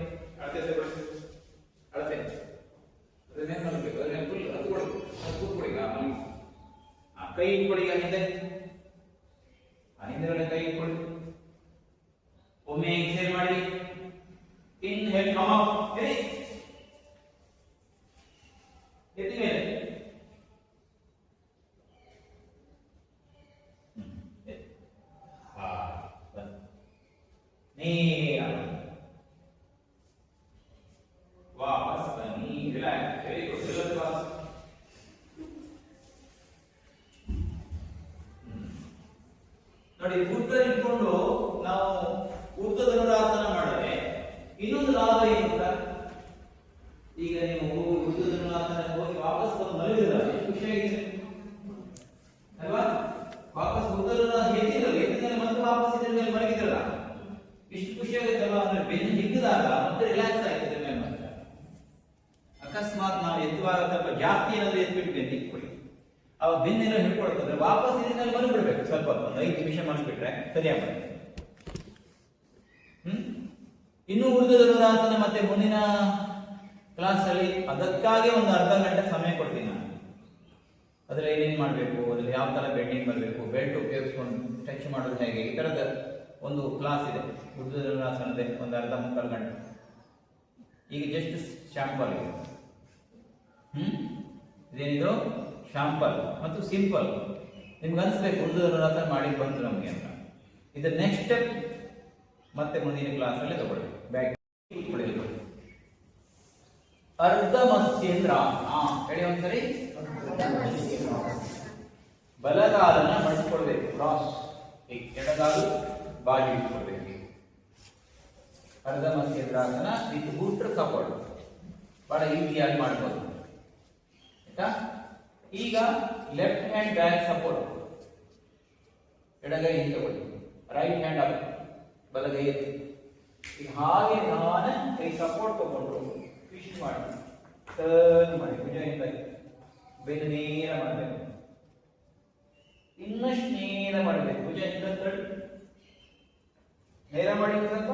ಅಳತೆ ತಗೊಳ್ಳಿ, ಅಳತೆ ಅದನ್ನೇ ಮಲಗಬೇಕು. ಅದನ್ನೇ ಫುಲ್ ಹತ್ಕೊಡಿ, ಕೂತ್ಕೊಡಿ. ಕೈ ಇಟ್ಕೊಡಿ, ಹಿಂದೆ ಹಿಂದೆಗಡೆ ಕೈ ಇಟ್ಕೊಳ್ಳಿ. ಒಮ್ಮೆ ಎಕ್ಸೇಲ್ ಮಾಡಿ, ಇನ್ಹೇಲ್ ಕಮ್ ಅಪ್, ಎತ್ತಿ ಮೇಲೆ ನೇರ ವಾಪಸ್ ಬನ್ನಿ, ರಿಲ್ಯಾಕ್ಸ್, ವೆರಿ ಗುಡ್. ಎಲ್ಲರೂ ವಾಪಸ್ ನೋಡಿ. ಬುದ್ಧ ಇಟ್ಕೊಂಡು ನಾವು ಊರ್ಧ್ವ ಧನುರಾಸನ ಮಾಡಿದ್ರೆ ಇನ್ನೊಂದು ಲಾಭ ಏನು ಗೊತ್ತಾ? ಈಗ ನೀವು ಊರ್ಧ್ವ ಧನುರಾಸನಕ್ಕೆ ಹೋಗಿ ವಾಪಸ್ ಬಂದು ಮಲಗಿದ್ರೆ ಎಷ್ಟು ಖುಷಿಯಾಗಿದೆ ಅಲ್ವಾ? ವಾಪಸ್ ಊರ್ಧ್ವ ಧನುರಾಸನ ಎದ್ದಿರಲ್ಲ, ಎದ್ದಿದ್ದಲ್ಲಿ ಮತ್ತೆ ವಾಪಸ್ ಇದ್ರ ಮೇಲೆ ಮಲಗಿದ್ರಲ್ಲ, ಇಷ್ಟು ಖುಷಿಯಾಗುತ್ತಲ್ಲ. ಅಂದ್ರೆ ಬೆನ್ನು ಹಿಗ್ಗಿದಾಗ ಮತ್ತೆ ರಿಲ್ಯಾಕ್ಸ್ ಆಯ್ತದೆ ಮೇಲೆ. ಮಾತ್ರ ಅಕಸ್ಮಾತ್ ನಾವು ಎತ್ತುವಾಗ ಸ್ವಲ್ಪ ಜಾಸ್ತಿ ಏನಾದ್ರು ಎತ್ಬಿಟ್ವಿ ಅಂತ ಇಟ್ಕೊಳ್ಳಿ, ಅವಾಗ ಬೆನ್ನೆಲ್ಲ ಹಿಡ್ಕೊಳ್ತದೆ. ವಾಪಸ್ ಇದನ್ನಲ್ಲಿ ಮಲಗಿಬಿಡ್ಬೇಕು, ಸ್ವಲ್ಪ ಒಂದು 5 ನಿಮಿಷ ಮಲಗಿಬಿಟ್ರೆ ಸರಿಯಾಗಿ. ಇನ್ನು ಊರ್ಧ್ವ ಧನುರಾಸನ ಮತ್ತೆ ಮುಂದಿನ ಕ್ಲಾಸ್ ಅಲ್ಲಿ ಅದಕ್ಕಾಗಿ ಒಂದು ಅರ್ಧ ಗಂಟೆ ಸಮಯ ಕೊಡ್ತೀನಿ ನಾನು. ಅದ್ರಲ್ಲಿ ಏನೇನ್ ಮಾಡಬೇಕು, ಅದ್ರಲ್ಲಿ ಯಾವ ತರ ಬೆಂಡಿಂಗ್ ಬರಬೇಕು, ಬೆಲ್ಟ್ ಉಪಯೋಗಿಸ್ಕೊಂಡು ಟಚ್ ಮಾಡೋದು ಹೇಗೆ, ಈ ತರದ ಒಂದು ಕ್ಲಾಸ್ ಇದೆ ಊರ್ಧ್ವ ಧನುರಾಸನದ, ಒಂದು ಅರ್ಧ ಮುಕ್ಕಾಲು ಗಂಟೆ. ಈಗ ಜಸ್ಟ್ ಶಾಂಪಲ್ ಇದೆ. ಇದೇನಿದು ಶಾಂಪಲ್ ಮತ್ತು ಸಿಂಪಲ್. ನಿಮ್ಗೆ ಅನಿಸ್ಬೇಕು ಊರ್ಧ್ವ ಧನುರಾಸನ ಮಾಡಿ ಬಂತು ನಮಗೆ ಅಂತ. ಇದು ನೆಕ್ಸ್ಟ್ ಸ್ಟೆಪ್, ಮತ್ತೆ ಮುಂದಿನ ಕ್ಲಾಸ್ ಅಲ್ಲಿ ತಗೊಳ್ಳಿ. ಬ್ಯಾಗ್ ಅರ್ಧ ಮತ್ಸ್ಯೇಂದ್ರ ಹೇಳಿ ಒಂದ್ಸರಿ. ಬಲಗಾಲನ್ನ ಮಡಿಸ್ಕೊಳ್ಬೇಕು, ಕ್ರಾಸ್. ಎಡಗಾಲು ಬಾಜು ಇಟ್ಕೊಳ್ಬೇಕು. ಅರ್ಧ ಮತ್ಸ್ಯೇಂದ್ರಾಸನ ವಿತ್ ಬೂಟರ್ ಸಪೋರ್ಟ್ ಬಹಳ ಈಸಿಯಾಗಿ ಮಾಡ್ಬೋದು ಆಯ್ತಾ. ಈಗ ಲೆಫ್ಟ್ ಹ್ಯಾಂಡ್ ಬ್ಯಾಕ್ ಸಪೋರ್ಟ್, ಎಡಗೈ ಹಿಂದೆ ತಗೊಳ್ಳಿ, ರೈಟ್ ಹ್ಯಾಂಡ್ ಅಪ್, ಬಲಗೈ ಎತ್ತಿ. ಈಗ ಹಾಗೆ ನಾನು ಕೈ ಸಪೋರ್ಟ್ ತಗೊಂಡು ಟ್ವಿಸ್ಟ್ ಮಾಡಿ, ಟರ್ನ್ ಮಾಡಿ, ಭುಜ ಹಿಂದೆ ಬೆನ್ನು ನೇರ ಮಾಡಬೇಕು, ಇನ್ನಷ್ಟು ನೇರ ಮಾಡಬೇಕು. ಭುಜ ಹಿಂದೆ ತಳ್ಳಿ ನೇರ ಮಾಡಿ, ಸ್ವಲ್ಪ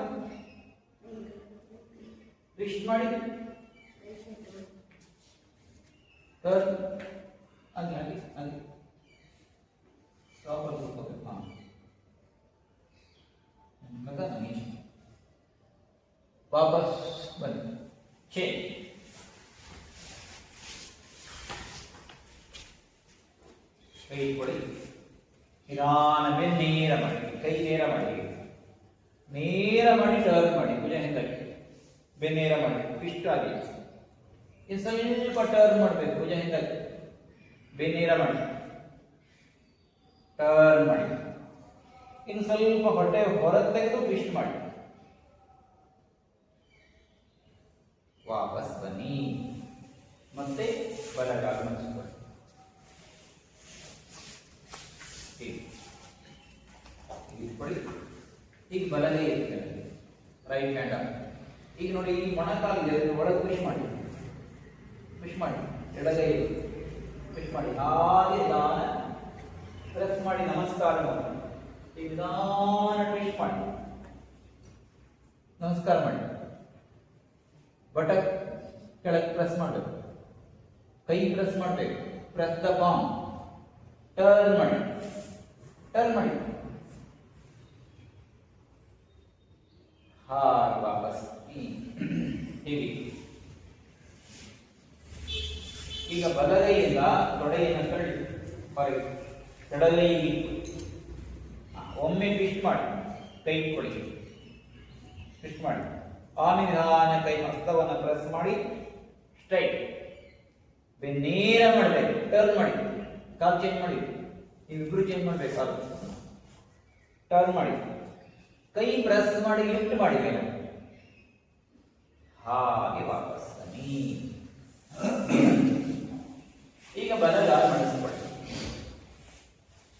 ಟ್ವಿಸ್ಟ್ ಮಾಡಿ, ಟರ್ನ್ ಅಲ್ಲಿ ಅಲ್ಲಿ ಅಲ್ಲಿ ಸ್ಟಾಪ್ ಅಲ್ಲಿ ಕೂತ್ಕೋಬೇಕು. ವಾಪಸ್ ಬನ್ನಿ, ಚೇಂಜ್. ಕೈ ಕೊಡಿ, ನಿಧಾನ ಬೆನ್ನು ನೇರ ಮಾಡಿ, ಕೈ ನೇರ ಮಾಡಿ, ನೇರ ಮಾಡಿ ಟರ್ನ್ ಮಾಡಿ, ಭುಜ ಹಿಂದಕ್ಕೆ ಬೆನ್ನು ನೇರ ಮಾಡಿ, ಟ್ವಿಸ್ಟ್ ಆಗಿ. ಇನ್ನು ಸ್ವಲ್ಪ ಟರ್ನ್ ಮಾಡಬೇಕು, ಭುಜ ಹಿಂದಕ್ಕೆ ಬೆನ್ನು ನೇರ ಮಾಡಿ, ಟರ್ನ್ ಮಾಡಿ. ಇನ್ನು ಸ್ವಲ್ಪ ಹೊಟ್ಟೆ ಹೊರಗೆ ತೆಗೆದು ಟ್ವಿಸ್ಟ್ ಮಾಡಿ, ವಾಪಸ್ ಬನ್ನಿ. ಮತ್ತೆ ಬಲಗಾಲ ಮಡಿಸಿಕೊಳ್ಳಿ. ಈಗ ಬಲಗೈ ಎತ್ತಿ, ರೈಟ್ ಹ್ಯಾಂಡ್ ಅಪ್. ಈಗ ನೋಡಿ, ಈ ಮೊಣಕಾಲಿದೆ, ಒಳಗೆ ಪುಷ್ ಮಾಡಿ, ಪುಷ್ ಮಾಡಿ, ಎಡಗೈ ಪುಷ್ ಮಾಡಿ, ಹಾಗೆ ನಿಧಾನ ಪ್ರೆಸ್ ಮಾಡಿ, ನಮಸ್ಕಾರ ಮಾಡಿ. ಈಗ ನಿಧಾನ ಟ್ವಿಸ್ಟ್ ಮಾಡಿ, ನಮಸ್ಕಾರ ಮಾಡಿ. ಬಟಕ್ ಕೆಳಗೆ ಪ್ರೆಸ್ ಮಾಡಬೇಕು, ಕೈ ಪ್ರೆಸ್ ಮಾಡಬೇಕು. ಪ್ರೆಸ್ ದ ಪಾಮ್, ಟರ್ನ್ ಮಾಡಿ, ಟರ್ನ್ ಮಾಡಿ. ಹಾಗೆ ವಾಪಸ್ ಹೀಗೆ. ಈಗ ಬಲಗೈಯಿಂದ ತೊಡೆಯನ್ನು ತಳ್ಳಿ ಹೊರಗೆ, ಎಡಗೈ ಒಮ್ಮೆ ಟ್ವಿಸ್ಟ್ ಮಾಡಿ, ಕೈ ಕೊಡಿ, ಟ್ವಿಸ್ಟ್ ಮಾಡಿ. ಆಮೇಲೆ ನಿಧಾನ ಕೈ ಹಸ್ತವನ್ನು ಪ್ರೆಸ್ ಮಾಡಿ ಸ್ಟ್ರೈಟ್ ನೇರ ಮಾಡಬೇಕು. ಟರ್ನ್ ಮಾಡಿ, ಕಾಲು ಚೇಂಜ್ ಮಾಡಿ, ನೀವಿಬ್ರು ಚೇಂಜ್ ಮಾಡಬೇಕು. ಕಾಲು ಟರ್ನ್ ಮಾಡಿ, ಕೈ ಪ್ರೆಸ್ ಮಾಡಿ ಲಿಫ್ಟ್ ಮಾಡಿ ಮೇಲೆ, ಹಾಗೆ ವಾಪಸ್ ಬನ್ನಿ. ಈಗ ಬಲಗಾಲ ನಡೆಸಿಕೊಳ್ಳಿ,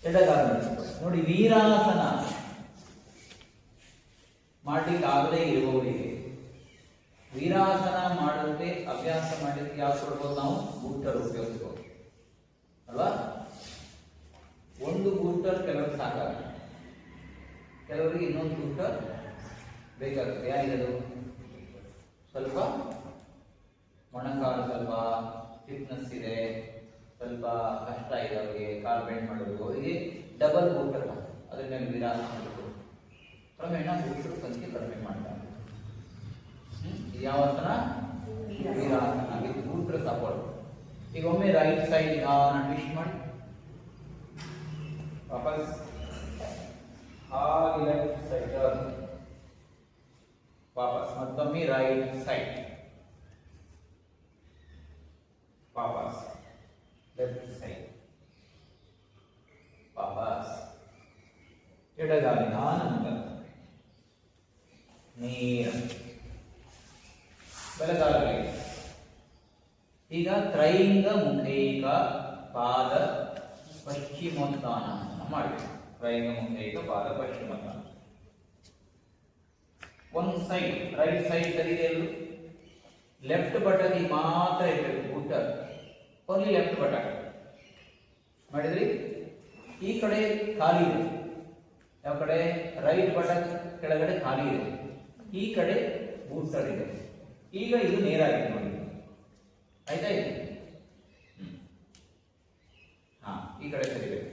ಎಡಗಾಲ ನಡೆಸಿಕೊಳ್ಳಿ. ನೋಡಿ, ವೀರಾಸನ ಮಾಡಲಿಕ್ಕಾಗದೇ ಇರುವವರಿಗೆ ವೀರಾಸನ ಮಾಡುತ್ತೆ ಅಭ್ಯಾಸ ಮಾಡಲಿಕ್ಕೆ ಯಾವ್ದು ಕೊಡ್ಬೋದು ನಾವು? ಬೂಟರ್ ಉಪಯೋಗಿಸ್ಬೋದು ಅಲ್ವಾ? ಒಂದು ಬೂಟರ್ ಕೆಲವರು ಸಾಕಾಗುತ್ತೆ, ಕೆಲವರಿಗೆ ಇನ್ನೊಂದು ಬೂಟರ್ ಬೇಕಾಗುತ್ತೆ. ಯಾರಿಗದು ಸ್ವಲ್ಪ ಮೊಣಕಾಲು ಸ್ವಲ್ಪ ಫಿಟ್ನೆಸ್ ಇದೆ, ಸ್ವಲ್ಪ ಕಷ್ಟ ಇದೆ ಅವರಿಗೆ, ಕಾಲು ಬೆಂಡ್ ಮಾಡೋದು, ಅವರಿಗೆ ಡಬಲ್ ಬೂಟರ್ ಅದ್ರ ಮೇಲೆ ವೀರಾಸನ ಮಾಡಬೇಕು. ಕ್ರಮೇಣ ಬೂಟರ್ ಸಂಖ್ಯೆ ಕಡಿಮೆ ಮಾಡ್ತಾರೆ. ಯಾವ ಆಸನ? ವೀರಾಸನ ವಿತ್ ಬೂಟರ್ ಸಪೋರ್ಟ್. ಈಗ ಒಮ್ಮೆ ರೈಟ್ ಸೈಡ್ ಟ್ವಿಸ್ಟ್ ಮಾಡಿ, ವಾಪಸ್ ಹಾಗೆ ಲೆಫ್ಟ್ ಸೈಡ್ ಟರ್ನ್, ವಾಪಸ್ ಮತ್ತೊಮ್ಮೆ ರೈಟ್ ಸೈಡ್, ವಾಪಸ್ ಲೆಫ್ಟ್ ಸೈಡ್, ವಾಪಸ್ ಎಡಗಾಲಿನ ನಂತರ ನೇರ ಬಲಗಾಲಗಳಿಗೆ. ಈಗ ತ್ರೈಂಗ ಮುಖೈಕ ಪಾದ ಪಶ್ಚಿಮೋತ್ಥಾನ ಮಾಡಬೇಕು. ತ್ರೈಂಗ ಮುಖೈಕ ಪಾದ ಪಶ್ಚಿಮೋತ್ಥಾನ. ಒಂದು ಸೈಡ್ ರೈಟ್ ಸೈಡ್ ಸರಿದೆ, ಲೆಫ್ಟ್ ಬಟನ್ ಮಾತ್ರ ಇರಬೇಕು. ಬೂಟರ್ ಓನ್ಲಿ ಲೆಫ್ಟ್ ಬಟನ್ ಮಾಡಿದ್ರಿ. ಈ ಕಡೆ ಖಾಲಿ ಇದೆ, ಯಾವ ಕಡೆ? ರೈಟ್ ಬಟನ್ ಕೆಳಗಡೆ ಖಾಲಿ ಇದೆ, ಈ ಕಡೆ ಬೂಟರ್ ಇದೆ. ಈಗ ಇದು ನೇರ ಆಗಿದೆ ನೋಡಿ, ಆಯ್ತಾ? ಇದು ಈ ಕಡೆ ಸರಿಬೇಕು,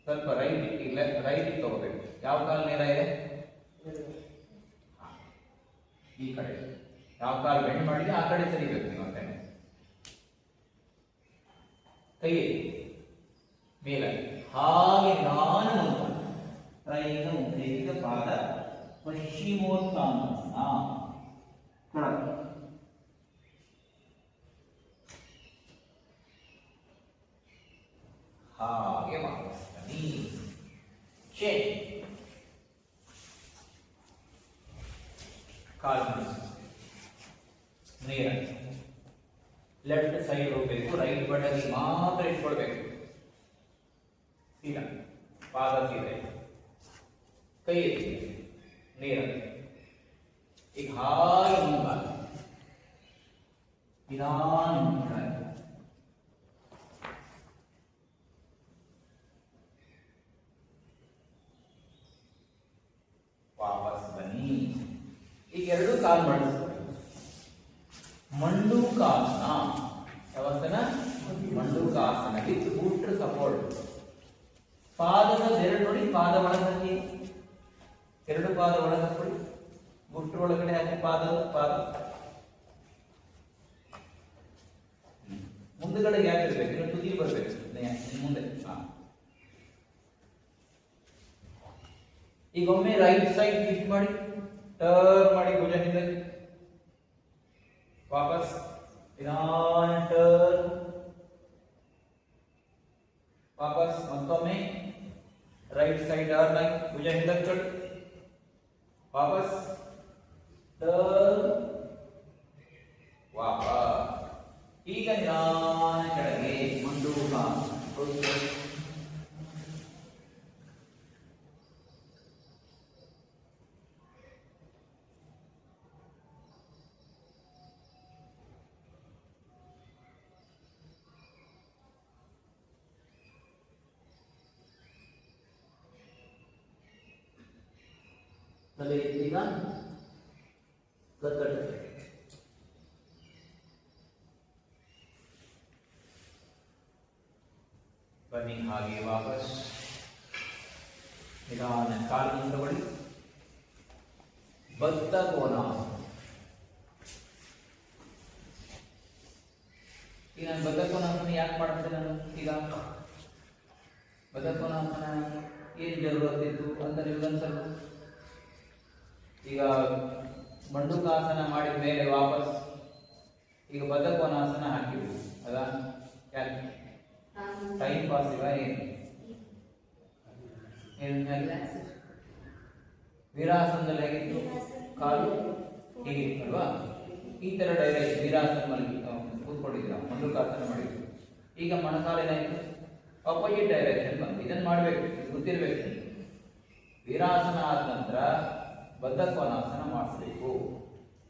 ಸ್ವಲ್ಪ ರೈಟ್ ತಗೋಬೇಕು. ಯಾವ ಕಾಲು ನೇರ ಇದೆ? ಈ ಕಡೆ. ಯಾವ ಕಾಲು ಬೆಂಡ್ ಮಾಡಿದ್ರೆ ಆ ಕಡೆ ಸರಿಬೇಕು. ನೀವು ಮತ್ತೆ ಕೈ ಮೇಲೆ ಹಾಗೆ ನಾನು ತ್ರೈಂಗ ಮುಖೈಕ ಪಾದ ಪಶ್ಚಿಮೋತ್ಥಾನಾಸನ. ಹಾಗೆ ವಾಪಸ್ ಬನ್ನಿ. ಚೇಂಜ್. ಕಾಲು ನೇರ ಲೆಫ್ಟ್ ಸೈಡ್ ಹೋಗ್ಬೇಕು, ರೈಟ್ ಬಟನ್ ಮಾತ್ರ ಇಟ್ಕೊಳ್ಬೇಕು. ಸೀದಾ ಪಾದ ಸೀದೆ, ಕೈ ಎತ್ತಿ ನೇರ. ಈಗ ಹಾಗೆ ಮುಂಗಾಲ ನಿಧಾನ ಮುಂಗಾಲ, ವಾಪಸ್ ಬನ್ನಿ. ಈಗ ಎರಡು ಕಾಲು ಮಾಡಿಸ್ಕೊಳ್ಳಿ. ಮಂಡೂಕಾಸನ. ಯಾವತ್ತನ? Mandukasana with ಬೂಟರ್ support. ಪಾದದ ಬೆರಳು ನೋಡಿ, ಪಾದ ಒಳಗೆ ಹಾಕಿ, ಎರಡು ಪಾದ ಒಳಗೆ ಹಾಕೊಳ್ಳಿ, ಬುಟ್ರ ಒಳಗಡೆ ಹಾಕಿ ಪಾದ ಮುಂದಗಡೆ ಗ್ಯಾಪ್ ಇರಬೇಕು, ಇನ್ನು ತುದಿ ಬರಬೇಕು ಮುಂದೆ. ಈಗ ಒಮ್ಮೆ ರೈಟ್ ಸೈಡ್ ಕ್ಲಿಕ್ ಮಾಡಿ, ಟರ್ನ್ ಮಾಡಿ ಭುಜ ಹಿಂದೆ, ವಾಪಸ್ ನಿಧಾನ ಟರ್ನ್, ವಾಪಸ್ ಮತ್ತೊಮ್ಮೆ ರೈಟ್ ಸೈಡ್ ಟರ್ನ್ ಆಗಿ ಭುಜ ಹಿಂದಕ್ಕೆ ಕಟ್, ವಾಪಸ್ ಟರ್ನ್, ವಾಪಸ್. ಈಗ ನಿಧಾನ ಕೆಳಗೆ ಮಂಡೂಕಾಸನ. ತಲೆ ಈಗ ಗದ್ದಡ. ಬನ್ನಿ ಹಾಗೆ ವಾಪಸ್ ನಿಧಾನ ಕಾಲಿನಿಂದ ಬಳಿ ಬದ್ಧ ಕೋನಾಸನ. ಈಗ ನಾನು ಬದ್ಧ ಕೋನಾಸನ ಯಾಕೆ ಮಾಡ್ತೇನೆ? ನಾನು ಈಗ ಬದ್ಧ ಕೋನಾಸನ ಏನು ಜರುರತ್ತಿತ್ತು ಅಂತ ನಿಮ್ಗನ್ಸಲ್ಲ? ಈಗ ಮಂಡುಕಾಸನ ಮಾಡಿದ ಮೇಲೆ ವಾಪಸ್ ಈಗ ಬದ್ಧ ಕೋನಾಸನ ಹಾಕಿದ್ವಿ ಅದ ಯಾಕೆ? ಟೈಮ್ ಪಾಸ್ ಇಲ್ಲ ಏನು ವೀರಾಸನದಲ್ಲಿ ಹೇಗಿತ್ತು? ಕಾಲು ಹೀಗಿತ್ತು ಅಲ್ವಾ? ಈ ತರ ಡೈರೆಕ್ಟ್ ವೀರಾಸನ ಮಲಗಿ ಕೂತ್ಕೊಂಡಿದ್ದೀರ, ಮಂಡುಕಾಸನ ಮಾಡಿದ್ವಿ. ಈಗ ಮೊಣಕಾಲಿನಾಯ್ತು ಅಪೋಸಿಟ್ ಡೈರೆಕ್ಷನ್ ಬಂತು. ಇದನ್ನು ಮಾಡಬೇಕು, ಗೊತ್ತಿರಬೇಕು. ವೀರಾಸನ ಆದ ನಂತರ ಬದ್ಧ ಕೋನಾಸನ ಮಾಡಿಸ್ಬೇಕು.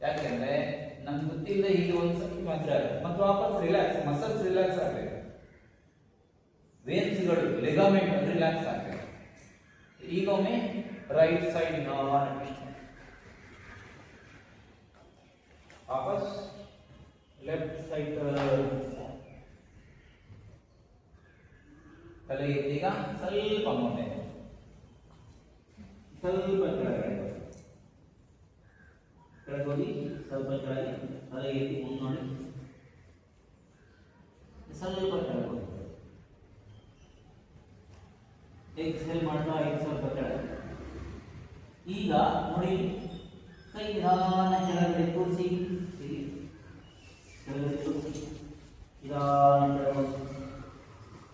ಯಾಕೆಂದ್ರೆ ನಮ್ಗೆ ಗೊತ್ತಿಲ್ಲದೆ ಈಗ ಒಂದು ಸತಿ ಮಾತ್ರ ಮತ್ತು ವಾಪಸ್ ರಿಲ್ಯಾಕ್ಸ್, ಮಸಲ್ಸ್ ರಿಲ್ಯಾಕ್ಸ್ ಆಗಬೇಕು, ವೇನ್ಸ್ಗಳು ಲಿಗಾಮೆಂಟ್ ರಿಲ್ಯಾಕ್ಸ್ ಆಗಬೇಕು. ಈಗ ಒಮ್ಮೆ ರೈಟ್ ಸೈಡ್ ವಾಪಸ್ ಲೆಫ್ಟ್ ಸೈಡ್ ತಲೆ ಎತ್ತೀಗ ಸ್ವಲ್ಪ ಮುಂದೆ, ಸ್ವಲ್ಪ ಕೆಳಗೆ ಹೋಗಿ ಸ್ವಲ್ಪ ಕೆಳಗೆ ತಲೆ ಎತ್ತಿ ಮುಂದೆ ನೋಡಿ, ಸ್ವಲ್ಪ ಕೆಳಗೆ ಹೋಗಿ ಎಕ್ಸೆಲ್ ಮಾಡ್ತಾ ಸ್ವಲ್ಪ ಕೆಳಗೆ. ಈಗ ನೋಡಿ ಕೈ ನಿಧಾನ ಕೆಳಗಡೆ ತೋರಿಸಿ, ಕೆಳಗಡೆ ತೋರಿಸಿ, ನಿಧಾನ ಕೆಳಗೆ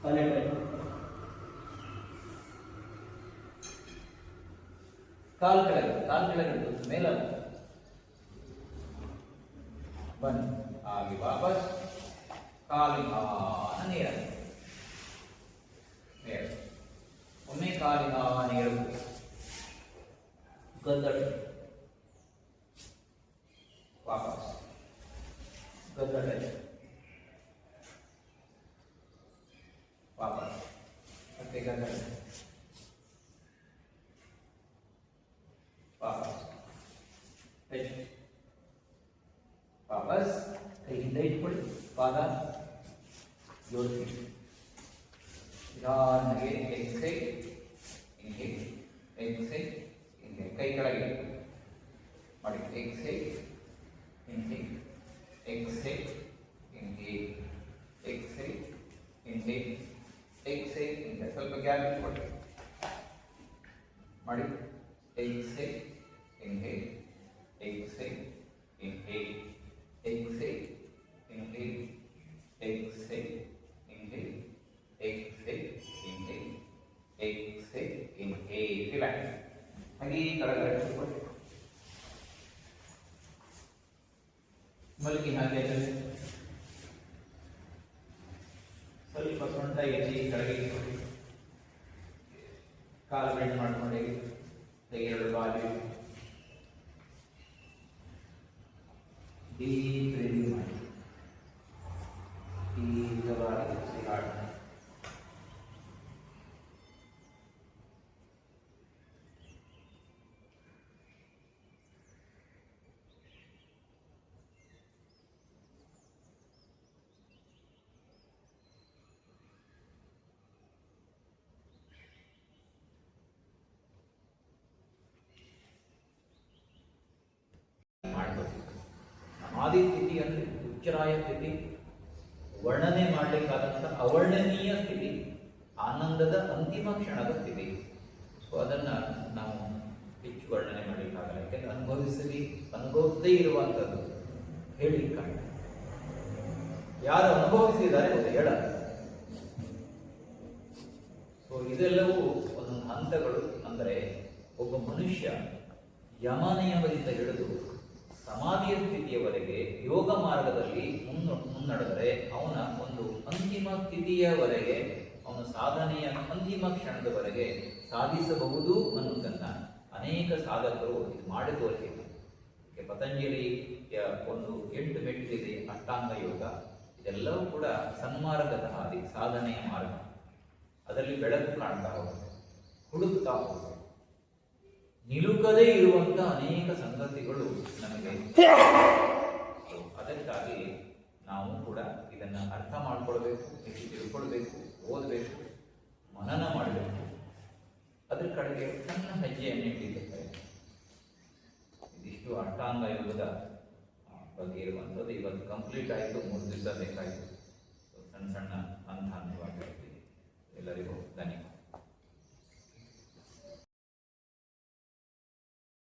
ತಲೆ ಕಾಲು ಕೆಳಗೆ ಮೇಲೆ ಬನ್ನಿ ಹಾಗೆ ವಾಪಸ್ ಕಾಲಿನ ನೇರ ಒಮ್ಮೆ ಕಾಲಿನ ನೇರ ಗದ್ದಡ ವಾಪಸ್ ಗದ್ದಡ ವಾಪಸ್ ಮತ್ತೆ ಗದ್ದಡ ವಾಪಸ್ ವಾಪಸ್ ಕೈ ಹಿಂದೆ ಇಟ್ಕೊಳ್ಳಿ, ಪಾದ ಜೋಡಿಸಿ ನಿಧಾನಗೆ ಎಕ್ಸೈಡ್ ಇನ್ಹೇಲ್, ಎಕ್ಸೈಡ್ ಇನ್ಹೇಲ್, ಕೈ ಕೆಳಗೆ ಮಾಡಿ, Exide inhale, Exide inhale, Exide inhale, Exide inhale. ಸ್ವಲ್ಪ ಗ್ಯಾಪ್ ಇಟ್ಕೊಳ್ಳಿ ಮಾಡಿ, exhale, inhale, exhale, inhale, exhale, inhale, exhale, inhale, exhale, inhale, exhale, inhale. Relax. ಹಾಗೆ ಕೆಳಗಡೆ ಮಲಗಿ ಹಾಗೆ ಸ್ವಲ್ಪ ಸೊಂಟ ಎತ್ತಿ ಕೆಳಗೆ ಕಾಲು ಬೆಂಡ್ ಮಾಡ್ಕೊಂಡು ಎರಡು ಬಾಲಿ ಡೀಪ್ ಬ್ರೀದಿಂಗ್ ಮಾಡಿ, ಈಗ ಬಾಲಿ ಉಸಿರಾಟ. ಆದಿ ಸ್ಥಿತಿ ಅಂದರೆ ಉಚ್ಚರಾಯ ಸ್ಥಿತಿ, ವರ್ಣನೆ ಮಾಡಲಿಕ್ಕಾದಂಥ ಅವರ್ಣನೀಯ ಸ್ಥಿತಿ, ಆನಂದದ ಅಂತಿಮ ಕ್ಷಣದ ಸ್ಥಿತಿ. ಸೊ ಅದನ್ನು ನಾವು ಹೆಚ್ಚು ವರ್ಣನೆ ಮಾಡಲಿಕ್ಕಾಗಲ್ಲ, ಯಾಕೆಂದರೆ ಅನುಭವಿಸದೇ ಇರುವಂಥದ್ದು ಹೇಳಲಿಕ್ಕಾಗಲ್ಲ. ಯಾರು ಅನುಭವಿಸಿದ್ದಾರೆ ಅದು ಹೇಳಲ್ಲ. ಸೊ ಇದೆಲ್ಲವೂ ಒಂದೊಂದು ಹಂತಗಳು. ಅಂದರೆ ಒಬ್ಬ ಮನುಷ್ಯ ಯಮನಿಯಮದಿಂದ ಹಿಡಿದು ಸಮಾಧಿಯ ಸ್ಥಿತಿಯವರೆಗೆ ಯೋಗ ಮಾರ್ಗದಲ್ಲಿ ಮುನ್ನಡೆದರೆ ಅವನ ಒಂದು ಅಂತಿಮ ಸ್ಥಿತಿಯವರೆಗೆ, ಅವನ ಸಾಧನೆಯ ಅಂತಿಮ ಕ್ಷಣದವರೆಗೆ ಸಾಧಿಸಬಹುದು ಅನ್ನೋದನ್ನು ಅನೇಕ ಸಾಧಕರು ಮಾಡಿ ತೋರಿಸಿದ್ದಾರೆ. ಪತಂಜಲಿಯ ಒಂದು 8 ಮೆಟ್ಟಿಲಿದೆ ಅಷ್ಟಾಂಗ ಯೋಗ. ಇದೆಲ್ಲವೂ ಕೂಡ ಸನ್ಮಾರ್ಗದ ಹಾದಿ, ಸಾಧನೆಯ ಮಾರ್ಗ. ಅದರಲ್ಲಿ ಬೆಳಕು ಕಾಣ್ತಾ ಹೋಗುತ್ತೆ, ಹುಡುಕ್ತಾ ಹೋಗುತ್ತೆ. ನಿಲುಕದೇ ಇರುವಂತ ಅನೇಕ ಸಂಗತಿಗಳು ನಮಗೆ. ಅದಕ್ಕಾಗಿ ನಾವು ಕೂಡ ಇದನ್ನ ಅರ್ಥ ಮಾಡ್ಕೊಳ್ಬೇಕು, ತಿಳ್ಕೊಳ್ಬೇಕು, ಓದಬೇಕು, ಮನನ ಮಾಡಬೇಕು. ಅದ್ರ ಕಡೆಗೆ ಸಣ್ಣ ಹೆಜ್ಜೆಯನ್ನು ಇಟ್ಟಿದ್ದಾರೆ. ಇದಿಷ್ಟು ಅಷ್ಟಾಂಗ ಯೋಗದ ಬಗ್ಗೆ ಇರುವಂಥದ್ದು. ಇವತ್ತು ಕಂಪ್ಲೀಟ್ ಆಯಿತು, 3 ದಿವಸ ಬೇಕಾಯಿತು. ಸಣ್ಣ ಸಣ್ಣ ಹಂತ ಹಂತವಾಗಿ ಎಲ್ಲರಿಗೂ ಧನ್ಯವಾದ.